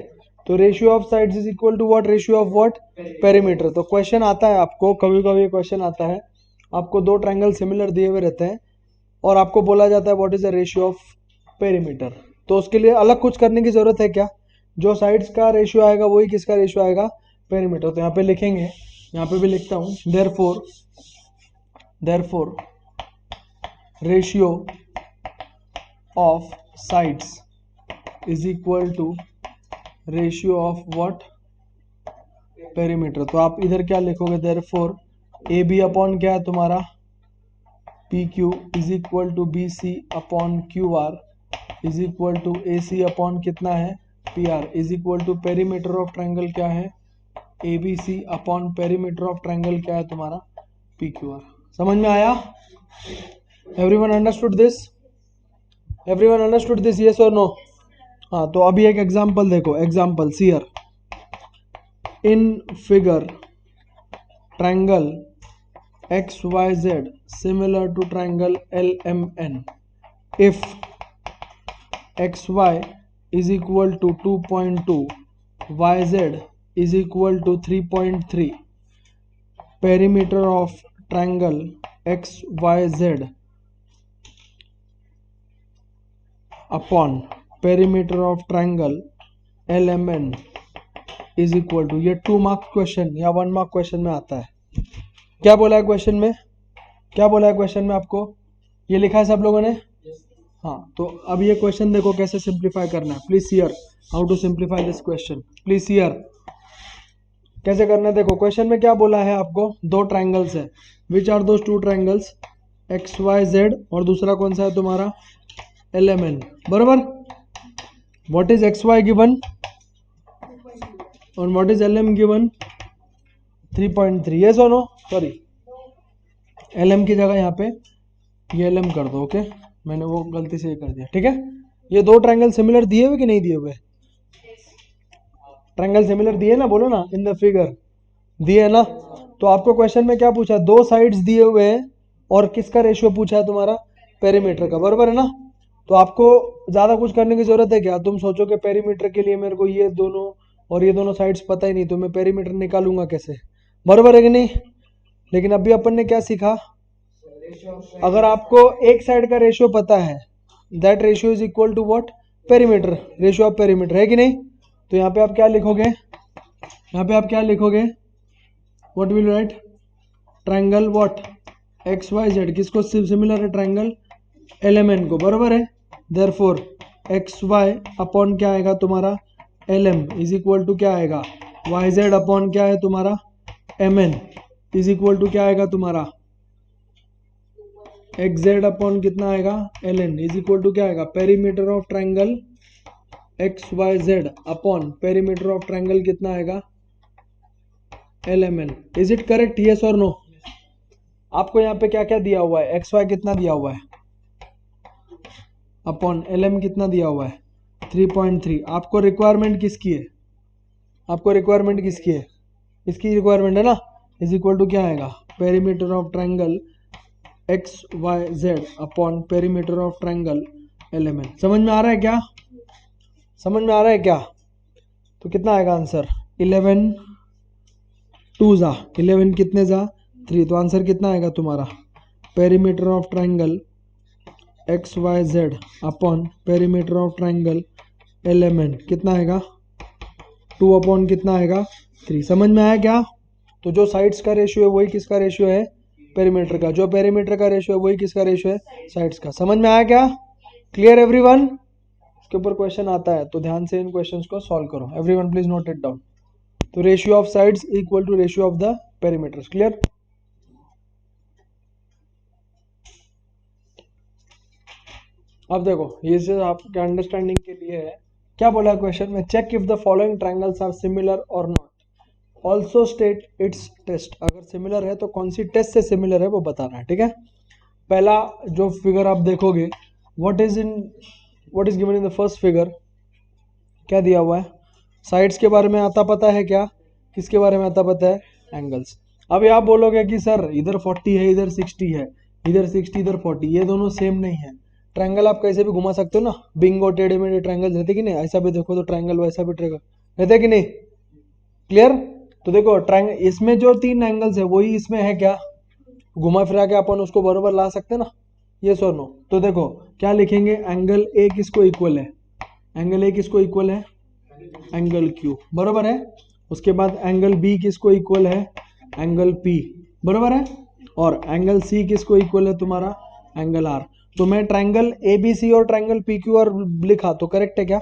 तो ratio of sides is equal to what, ratio of what, perimeter. तो क्वेश्चन आता है आपको, कभी कभी क्वेश्चन आता है, आपको दो ट्रायंगल सिमिलर दिए हुए रहते हैं और आपको बोला जाता है what is the ratio of perimeter. तो उसके लिए अलग कुछ करने की जरूरत है क्या, जो साइड्स का रेशियो आएगा वही किसका रेशियो आएगा, पेरीमीटर। तो यहाँ पे लिखेंगे, यहाँ पे भी लिखता हूँ, therefore ratio of sides is equal to ratio of what, perimeter. तो आप इधर क्या लिखोगे, देयरफॉर ए बी अपॉन क्या है तुम्हारा P Q is equal to B C upon Q R is equal to A C upon कितना है P R is equal to perimeter of triangle क्या है A B C upon perimeter of triangle क्या है तुम्हारा P Q R. समझ में आया, everyone understood this, everyone understood this, yes और नो। हाँ, तो अभी एक एग्जांपल देखो, example here in figure triangle XYZ similar to triangle LMN if XY is equal to 2.2, YZ is equal to 3.3, perimeter of triangle XYZ upon perimeter of triangle LMN is equal to, ये 2 marks question या 1 mark question में आता है। क्या बोला है question में, क्या बोला है क्वेश्चन में आपको, ये लिखा है सब लोगों ने? हाँ, तो अब ये क्वेश्चन देखो कैसे सिंप्लीफाई करना है। Please here how to simplify this question. Please here कैसे करना है। देखो क्वेश्चन में क्या बोला है आपको, दो ट्राइंगल्स है। Which are those two triangles? X Y Z, और दूसरा कौन सा है तुम्हारा? एल एम एन, बराबर। What is X Y given और what is L M given? 3.3। Yes और नो? सॉरी, एल एम की जगह यहाँ पे ये एल एम कर दो। ओके, मैंने वो गलती से ये कर दिया, ठीक है। ये दो ट्राइंगल सिमिलर दिए हुए कि नहीं दिए हुए? ट्राइंगल सिमिलर दिए ना, बोलो ना इन द फिगर, दिए ना। तो आपको क्वेश्चन में क्या पूछा? दो साइड्स दिए हुए हैं और किसका रेशियो पूछा है तुम्हारा? पेरीमीटर का, बराबर है ना। तो आपको ज्यादा कुछ करने की जरूरत है क्या? तुम सोचो कि पेरीमीटर के लिए मेरे को ये दोनों और ये दोनों साइड्स पता ही नहीं, तो मैं पेरीमीटर निकालूंगा कैसे? बराबर है कि नहीं? लेकिन अभी अपन ने क्या सीखा? अगर आपको एक साइड का रेशियो पता है, that ratio is equal to what? Perimeter, ratio of perimeter, है कि नहीं? तो यहाँ पे आप क्या लिखोगे? यहाँ पे आप क्या लिखोगे? What will write? Triangle what? X Y Z किसको सिमिलर है? ट्राइंगल एल एम एन को, बराबर है। देयरफॉर एक्स वाई अपॉन क्या आएगा तुम्हारा? L M is equal to क्या आएगा? वाई जेड अपॉन क्या है तुम्हारा? M N is equal to क्या आएगा तुम्हारा? एक्स जेड अपॉन कितना आएगा? L N is equal to क्या आएगा? Perimeter of triangle X Y Z upon perimeter of triangle कितना आएगा? L M N. Is it correct? Yes और नो? आपको यहाँ पे क्या क्या दिया हुआ है? एक्स वाई कितना दिया हुआ है अपॉन एल एम कितना दिया हुआ है? 3.3। आपको रिक्वायरमेंट किसकी है? आपको रिक्वायरमेंट किसकी है? इसकी रिक्वायरमेंट है ना। इज इक्वल टू क्या आएगा? Perimeter of triangle X Y Z upon perimeter of triangle L M N. समझ में आ रहा है क्या? समझ में आ रहा है क्या? तो कितना आएगा आंसर? 11 2 जा 11 कितने जा? 3। तो आंसर कितना आएगा तुम्हारा? Perimeter of triangle X Y Z upon perimeter of triangle L M N कितना आएगा? 2 अपॉन कितना आएगा? 3। समझ में आया क्या? तो जो साइड्स का रेशियो है वही किसका रेशियो है? पेरीमीटर का। जो पेरीमीटर का रेशियो है वही किसका रेशियो है? साइड्स का। समझ में आया क्या? Clear everyone? इसके ऊपर क्वेश्चन आता है तो ध्यान से इन क्वेश्चंस को सॉल्व करो। Everyone please note it down. तो ratio of sides equal to ratio of the perimeters. Clear? अब देखो ये चीज आपके अंडरस्टैंडिंग के लिए है। क्या बोला क्वेश्चन में? Check if the following triangles are similar और नॉट। Also state its test. अगर सिमिलर है तो कौन सी टेस्ट से सिमिलर है वो बताना है, ठीक है। पहला जो फिगर आप देखोगे, what is given in the first figure? क्या दिया हुआ है? साइड्स के बारे में आता पता है क्या? किसके बारे में आता पता है? एंगल्स। अभी आप बोलोगे कि सर इधर 40 है, इधर 60 है, इधर 60 इधर 40, ये दोनों सेम नहीं है। ट्रायंगल आप कैसे भी घुमा सकते हो ना, बिंगो टेढ़े मेढ़े ट्रायंगल रहते कि नहीं? ऐसा भी देखो तो ट्रायंगल, वैसा भी ट्रायंगल रहते कि नहीं? क्लियर? तो देखो ट्रायंगल, इसमें जो 3 एंगल्स है वही इसमें है क्या? घुमा फिरा के अपन उसको बराबर ला सकते हैं ना। ये सो नो? तो देखो क्या लिखेंगे? एंगल ए किसको इक्वल है? एंगल ए किसको इक्वल है? एंगल क्यू, बराबर है। उसके बाद एंगल बी किसको इक्वल है? एंगल पी, बराबर है। और एंगल सी किसको इक्वल है तुम्हारा? Angle R. तो मैं ट्रायंगल एबीसी और ट्रायंगल पीक्यूआर लिखा तो करेक्ट है क्या?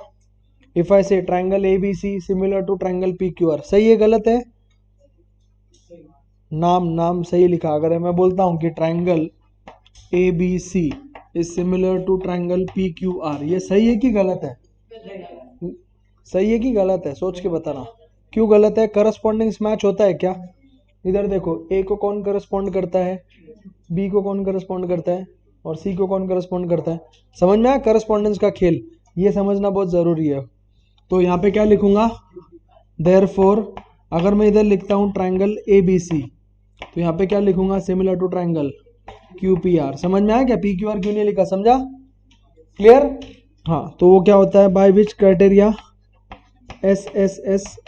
If I say triangle ABC similar to triangle PQR, सही है गलत है? नाम सही लिखा। अगर मैं बोलता हूं कि triangle ABC is similar to triangle PQR, ये सही है कि गलत है? सही है कि गलत है? सोच के बताना। क्यों गलत है? करस्पॉन्डिंग्स मैच होता है क्या? इधर देखो, ए को कौन करस्पॉन्ड करता है, बी को कौन करस्पॉन्ड करता है, और सी को कौन करस्पॉन्ड करता है? समझ में आया करस्पॉन्डेंस का खेल? ये समझना बहुत जरूरी है। तो यहाँ पे क्या लिखूंगा? देयरफॉर अगर मैं इधर लिखता हूँ ट्रायंगल ए बी सी, तो यहाँ पे क्या लिखूंगा? Similar to triangle Q P R. समझ में आया क्या? पी क्यू आर क्यों नहीं लिखा? समझा? क्लियर? हाँ, तो वो क्या होता है? By which criteria? S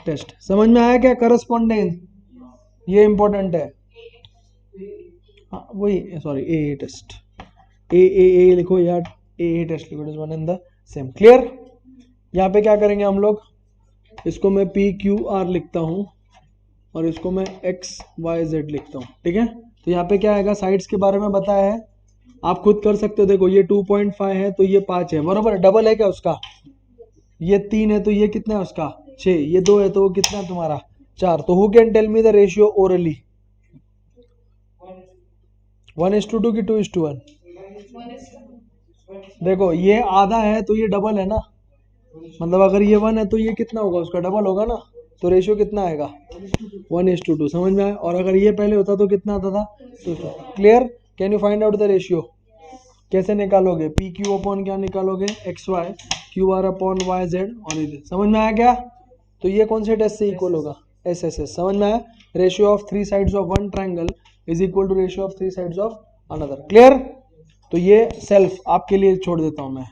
test. समझ में आया क्या? करस्पॉन्डेंस, ये इंपॉर्टेंट है। हाँ वही, सॉरी, ए टेस्ट, ए लिखो यार, ए टेस्ट लिखो, it is one and the same. Clear? यहाँ पे क्या करेंगे हम लोग? इसको मैं पी क्यू आर लिखता हूँ और इसको मैं एक्स वाई जेड लिखता हूँ, ठीक है। तो यहाँ पे क्या आएगा? साइड्स के बारे में बताया है, आप खुद कर सकते हो, देखो ये 2.5 है तो ये 5 है, बरोबर डबल है क्या उसका, ये 3 है तो ये कितना है उसका 6, ये 2 है तो वो कितना है तुम्हारा 4। तो who can tell me the ratio orally, 1:2 की 2:1? देखो ये आधा है तो ये डबल है ना, मतलब अगर ये 1 है तो ये कितना होगा उसका डबल होगा ना, तो रेशियो कितना आएगा 1:2। समझ में आया? और अगर ये पहले होता तो कितना आता था 2। Clear? Can you find out the ratio? कैसे निकालोगे? पी क्यू अपॉन क्या निकालोगे, X Y, Q R upon Y Z, और इधर। समझ में आया क्या? तो ये कौन से टेस्ट से इक्वल होगा, एस एस एस। समझ में आया? Ratio of 3 sides of one triangle is equal to ratio of 3 sides of another. Clear? तो ये सेल्फ आपके लिए छोड़ देता हूं मैं।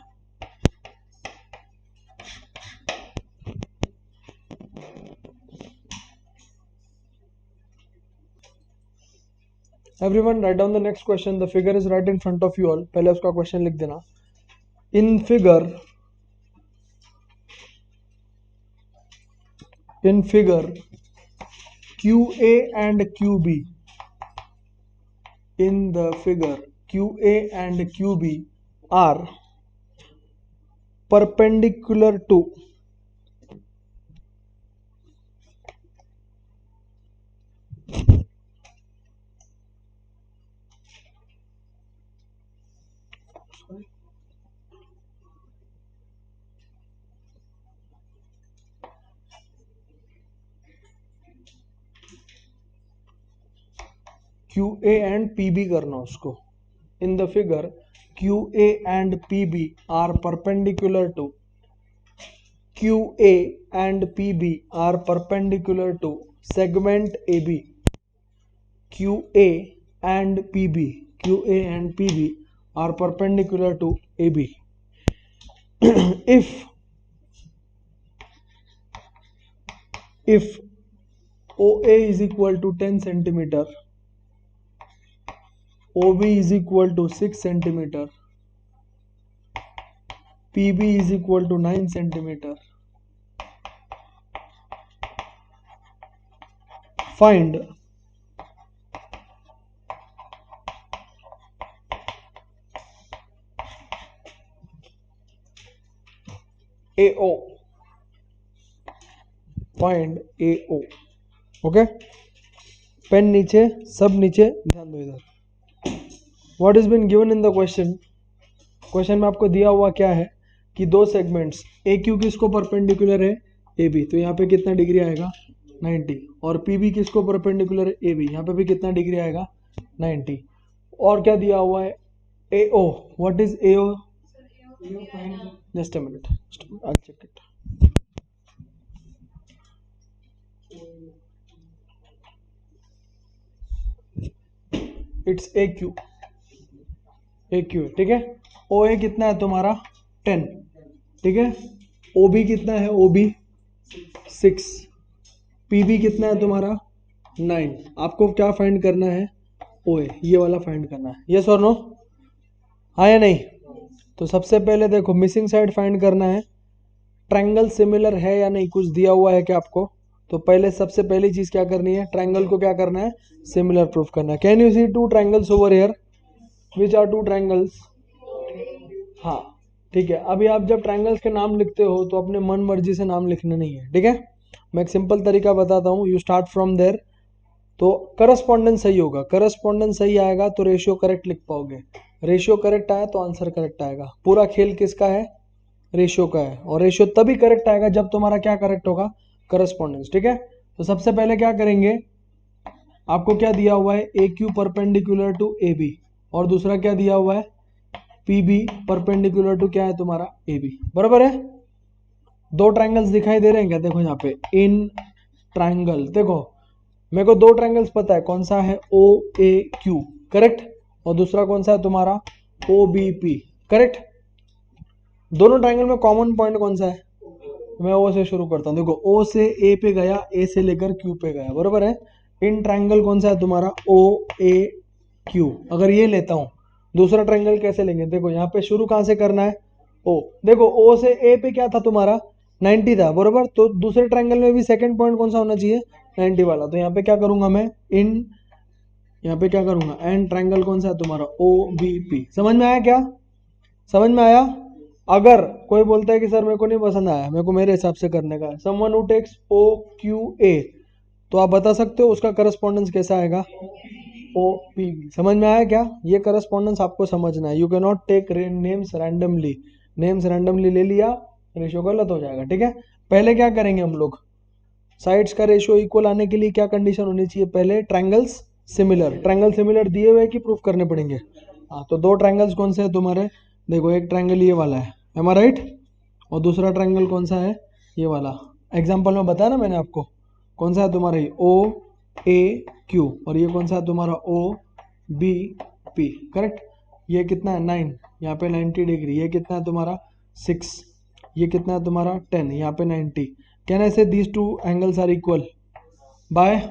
Everyone write down the next question. The figure is right in front of you all. पहले उसका क्वेश्चन लिख देना. In figure QA and QB, in the figure QA and QB are perpendicular to QA and PB करना उसको. In the figure QA and PB are perpendicular to QA and PB are perpendicular to segment AB. QA and PB are perpendicular to AB. if OA is equal to 10 centimeter, OB is equal to 6 centimeter, PB is equal to 9 centimeter, find AO. Find AO. Okay, pen नीचे, सब नीचे, ध्यान दो इधर. What is been given in the question? Question में आपको दिया हुआ क्या है कि दो सेगमेंट्स ए क्यू किसको परपेंडिकुलर है, ए बी, तो यहाँ पे कितना डिग्री आएगा 90, और पी बी किसको परपेंडिकुलर है, ए बी, यहाँ पे भी कितना डिग्री आएगा 90. और क्या दिया हुआ है A O. What is A O? Just a minute, I check it. It's A Q. A Q, ठीक है. ओ ए कितना है तुम्हारा 10, ठीक है. ओ बी कितना है, ओ बी 6, पी बी कितना है तुम्हारा 9. आपको क्या फाइंड करना है, ओ ए, ये वाला फाइंड करना है. यस और नो? हाँ या नहीं? तो सबसे पहले देखो मिसिंग साइड फाइंड करना है. ट्रायंगल सिमिलर है या नहीं, कुछ दिया हुआ है क्या आपको? तो पहले सबसे पहली चीज क्या करनी है, ट्रायंगल को क्या करना है, सिमिलर प्रूफ करना है. Can you see 2 triangles over here? Which are 2 triangles? हाँ, ठीक है. अभी आप जब ट्रायंगल्स के नाम लिखते हो तो अपने मन मर्जी से नाम लिखने नहीं है, ठीक है. मैं एक सिंपल तरीका बताता हूँ. यू स्टार्ट फ्रॉम देयर, तो करस्पॉन्डेंस सही होगा. करस्पॉन्डेंस सही आएगा तो रेशियो करेक्ट लिख पाओगे. रेशियो करेक्ट आया तो आंसर करेक्ट आएगा. पूरा खेल किसका है, रेशियो का है. और रेशियो तभी करेक्ट आएगा जब तुम्हारा क्या करेक्ट होगा, करस्पॉन्डेंस, ठीक है. तो सबसे पहले क्या करेंगे, आपको क्या दिया हुआ है, A Q perpendicular to A B, और दूसरा क्या दिया हुआ है, पी बी परपेंडिकुलर टू क्या है तुम्हारा, ए बी. बराबर है. दो ट्रायंगल्स दिखाई दे रहे हैं क्या? देखो यहाँ पे इन ट्रायंगल, देखो मेरे को दो ट्रायंगल्स पता है, कौन सा है, ओ ए क्यू, करेक्ट, और दूसरा कौन सा है तुम्हारा, ओ बी पी, करेक्ट. दोनों ट्रायंगल में कॉमन पॉइंट कौन सा है? मैं ओ से शुरू करता हूँ. देखो ओ से ए पे गया, ए से लेकर क्यू पे गया, बराबर है. इन ट्रायंगल कौन सा है तुम्हारा, ओ ए क्यू. अगर ये लेता हूँ, दूसरा ट्रायंगल कैसे लेंगे? देखो यहाँ पे शुरू कहाँ से करना है, ओ. देखो ओ से ए पे क्या था तुम्हारा 90 था, बराबर. तो दूसरे ट्रायंगल में भी सेकंड पॉइंट कौन सा होना चाहिए, 90 वाला. तो यहाँ पे क्या करूंगा मैं, इन यहाँ पे क्या करूंगा, एंड ट्रायंगल कौन सा है तुम्हारा, ओ बी पी। समझ में आया क्या, समझ में आया? अगर कोई बोलता है कि सर मेरे को नहीं पसंद आया, मेरे को मेरे हिसाब से करने का है, someone who takes O Q A, तो आप बता सकते हो उसका करस्पॉन्डेंस कैसा आएगा, ओ पी। समझ में आया क्या? ये करस्पॉन्डेंस आपको समझना है। You can not take names randomly, names randomly ले लिया, रेशियो गलत हो जाएगा, ठीक है। पहले क्या करेंगे हम लोग, साइड्स का रेशियो इक्वल आने के लिए क्या कंडीशन होनी चाहिए, पहले ट्रायंगल्स सिमिलर, ट्रायंगल सिमिलर दिए हुए कि प्रूफ करने पड़ेंगे? हाँ, तो दो ट्रायंगल्स कौन से हैं तुम्हारे, देखो एक ट्रायंगल ये वाला है, एम आई राइट, और दूसरा ट्रायंगल कौन सा है, ये वाला। एग्जांपल में बताया ना मैंने आपको, कौन सा है तुम्हारा, ये ओ ए क्यू, और ये कौन सा है तुम्हारा, ओ बी पी, करेक्ट। ये कितना है 9, यहाँ पे 90 डिग्री, ये कितना है तुम्हारा 6, ये कितना है तुम्हारा 10, यहाँ पे 90। Can I say these two angles are equal by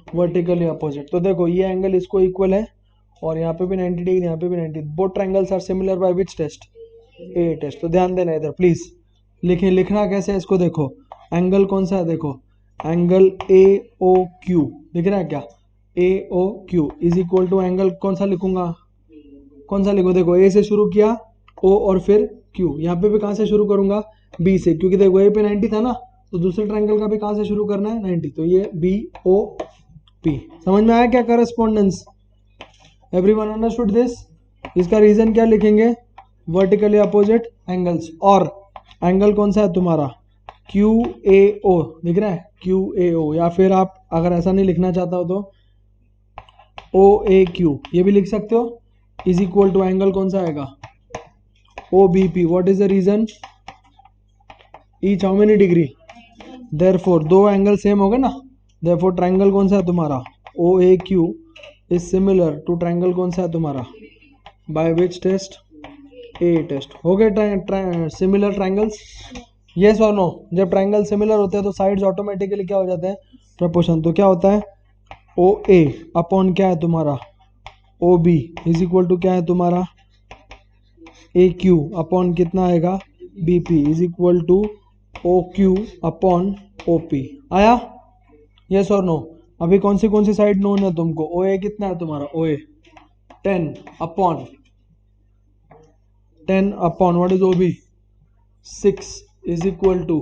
vertically opposite. तो देखो ये एंगल इसको इक्वल है, और यहाँ पे भी 90 डिग्री, यहाँ पे भी 90। Both triangles are similar by which test, A test. तो ध्यान देना इधर प्लीज, लिखे लिखना कैसे है इसको, देखो एंगल कौन सा है, देखो एंगल ए ओ क्यू, दिख रहा है क्या, A O Q is equal to angle कौन सा लिखूंगा, कौन सा लिखो, देखो ए से शुरू किया, ओ और फिर क्यू, यहाँ पे भी कहाँ से शुरू करूंगा, बी से, क्योंकि देखो ए पे 90 था ना, तो दूसरे ट्रायंगल का भी कहाँ से शुरू करना है, 90, तो ये बी ओ पी। समझ में आया क्या करस्पॉन्डेंस, एवरीवन अंडरस्टूड दिस? इसका रीजन क्या लिखेंगे, वर्टिकली अपोजिट एंगल्स, और एंगल कौन सा है तुम्हारा, क्यू ए ओ, दिख रहा है क्यू ए ओ, या फिर आप अगर ऐसा नहीं लिखना चाहता हो तो ओ ए क्यू, ये भी लिख सकते हो, इज इक्वल टू एंगल कौन सा आएगा, O B P. What is the reason, each how many degree, therefore दो एंगल सेम हो गए ना, देयरफॉर ट्रायंगल कौन सा है तुम्हारा, O A Q is similar to triangle कौन सा है तुम्हारा, by which test, A test. हो गए सिमिलर ट्रायंगल्स, यस और नो? जब ट्रायंगल सिमिलर होते हैं तो साइड्स ऑटोमेटिकली क्या हो जाते हैं, प्रपोर्शन। तो क्या होता है, ओ ए अपॉन क्या है तुम्हारा, O B is equal to क्या है तुम्हारा, ए क्यू अपॉन कितना आएगा, B P is equal to O Q upon O P. आया, यस और नो? अभी कौन सी साइड नोन है तुमको, ओ ए कितना है तुम्हारा, O A 10 upon 10 upon what is O B 6 is equal to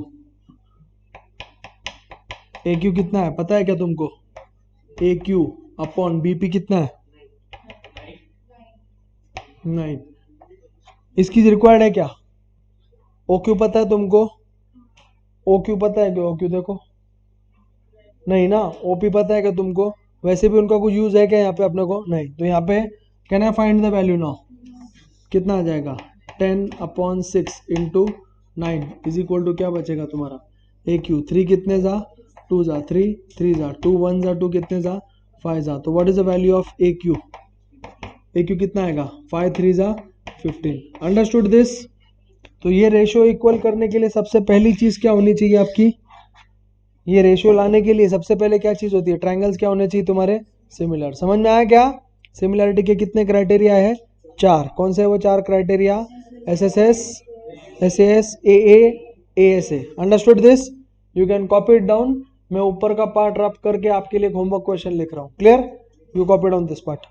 A Q कितना है पता है क्या तुमको, A Q upon B P कितना है 9। इसकी रिक्वायर्ड है क्या, ओ क्यू पता है तुमको, ओ क्यू पता है क्या, ओ क्यू देखो, नहीं ना। ओ पी पता है क्या तुमको, वैसे भी उनका कुछ यूज है क्या यहाँ पे अपने को, नहीं। तो यहाँ पे can I find the value now, कितना आ जाएगा 10 upon 6 into 9 is equal to क्या बचेगा तुम्हारा, ए क्यू 3 कितने जा 2 जा 3 3 जा 2 1 जा 2 कितने जा 5 जा। तो what is the value of A Q, A Q कितना आएगा 5 3 जा 15। Understood this? तो ये रेशियो इक्वल करने के लिए सबसे पहली चीज क्या होनी चाहिए आपकी, ये रेशियो लाने के लिए सबसे पहले क्या चीज होती है, ट्रायंगल्स क्या होने चाहिए तुम्हारे, सिमिलर। समझ में आया क्या? सिमिलरिटी के कितने क्राइटेरिया है, 4। कौन से है वो 4 criteria, S S S, S S, A S A. Understood this? You can copy it down. मैं ऊपर का पार्ट रब करके आपके लिए होमवर्क क्वेश्चन लिख रहा हूँ, clear? You copy down this part.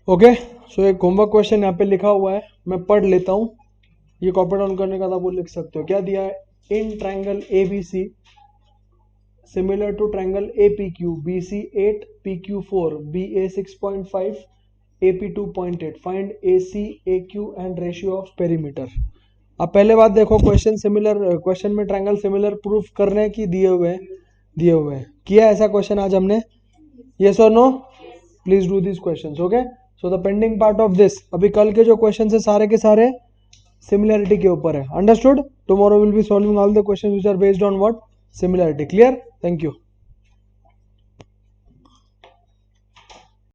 Okay, so एक होमवर्क क्वेश्चन यहाँ पे लिखा हुआ है, मैं पढ़ लेता हूँ। ये कॉपी डाउन करने का था, वो लिख सकते हो। क्या दिया है? In triangle ABC similar to triangle APQ, BC 8, PQ 4, BA 6.5, AP 2.8, find AC, AQ and ratio of perimeter। अब पहले बात देखो, क्वेश्चन में ट्रायंगल सिमिलर प्रूफ करने की दिए हुए हैं। किया ऐसा क्वेश्चन आज हमने? यस और no? Please do this questions. Okay, so the pending part of this, अभी कल के जो क्वेश्चन है सारे के सारे सिमिलरिटी के ऊपर है। Understood? Tomorrow will be solving all the questions which are based on what? Similarity. Clear? Thank you.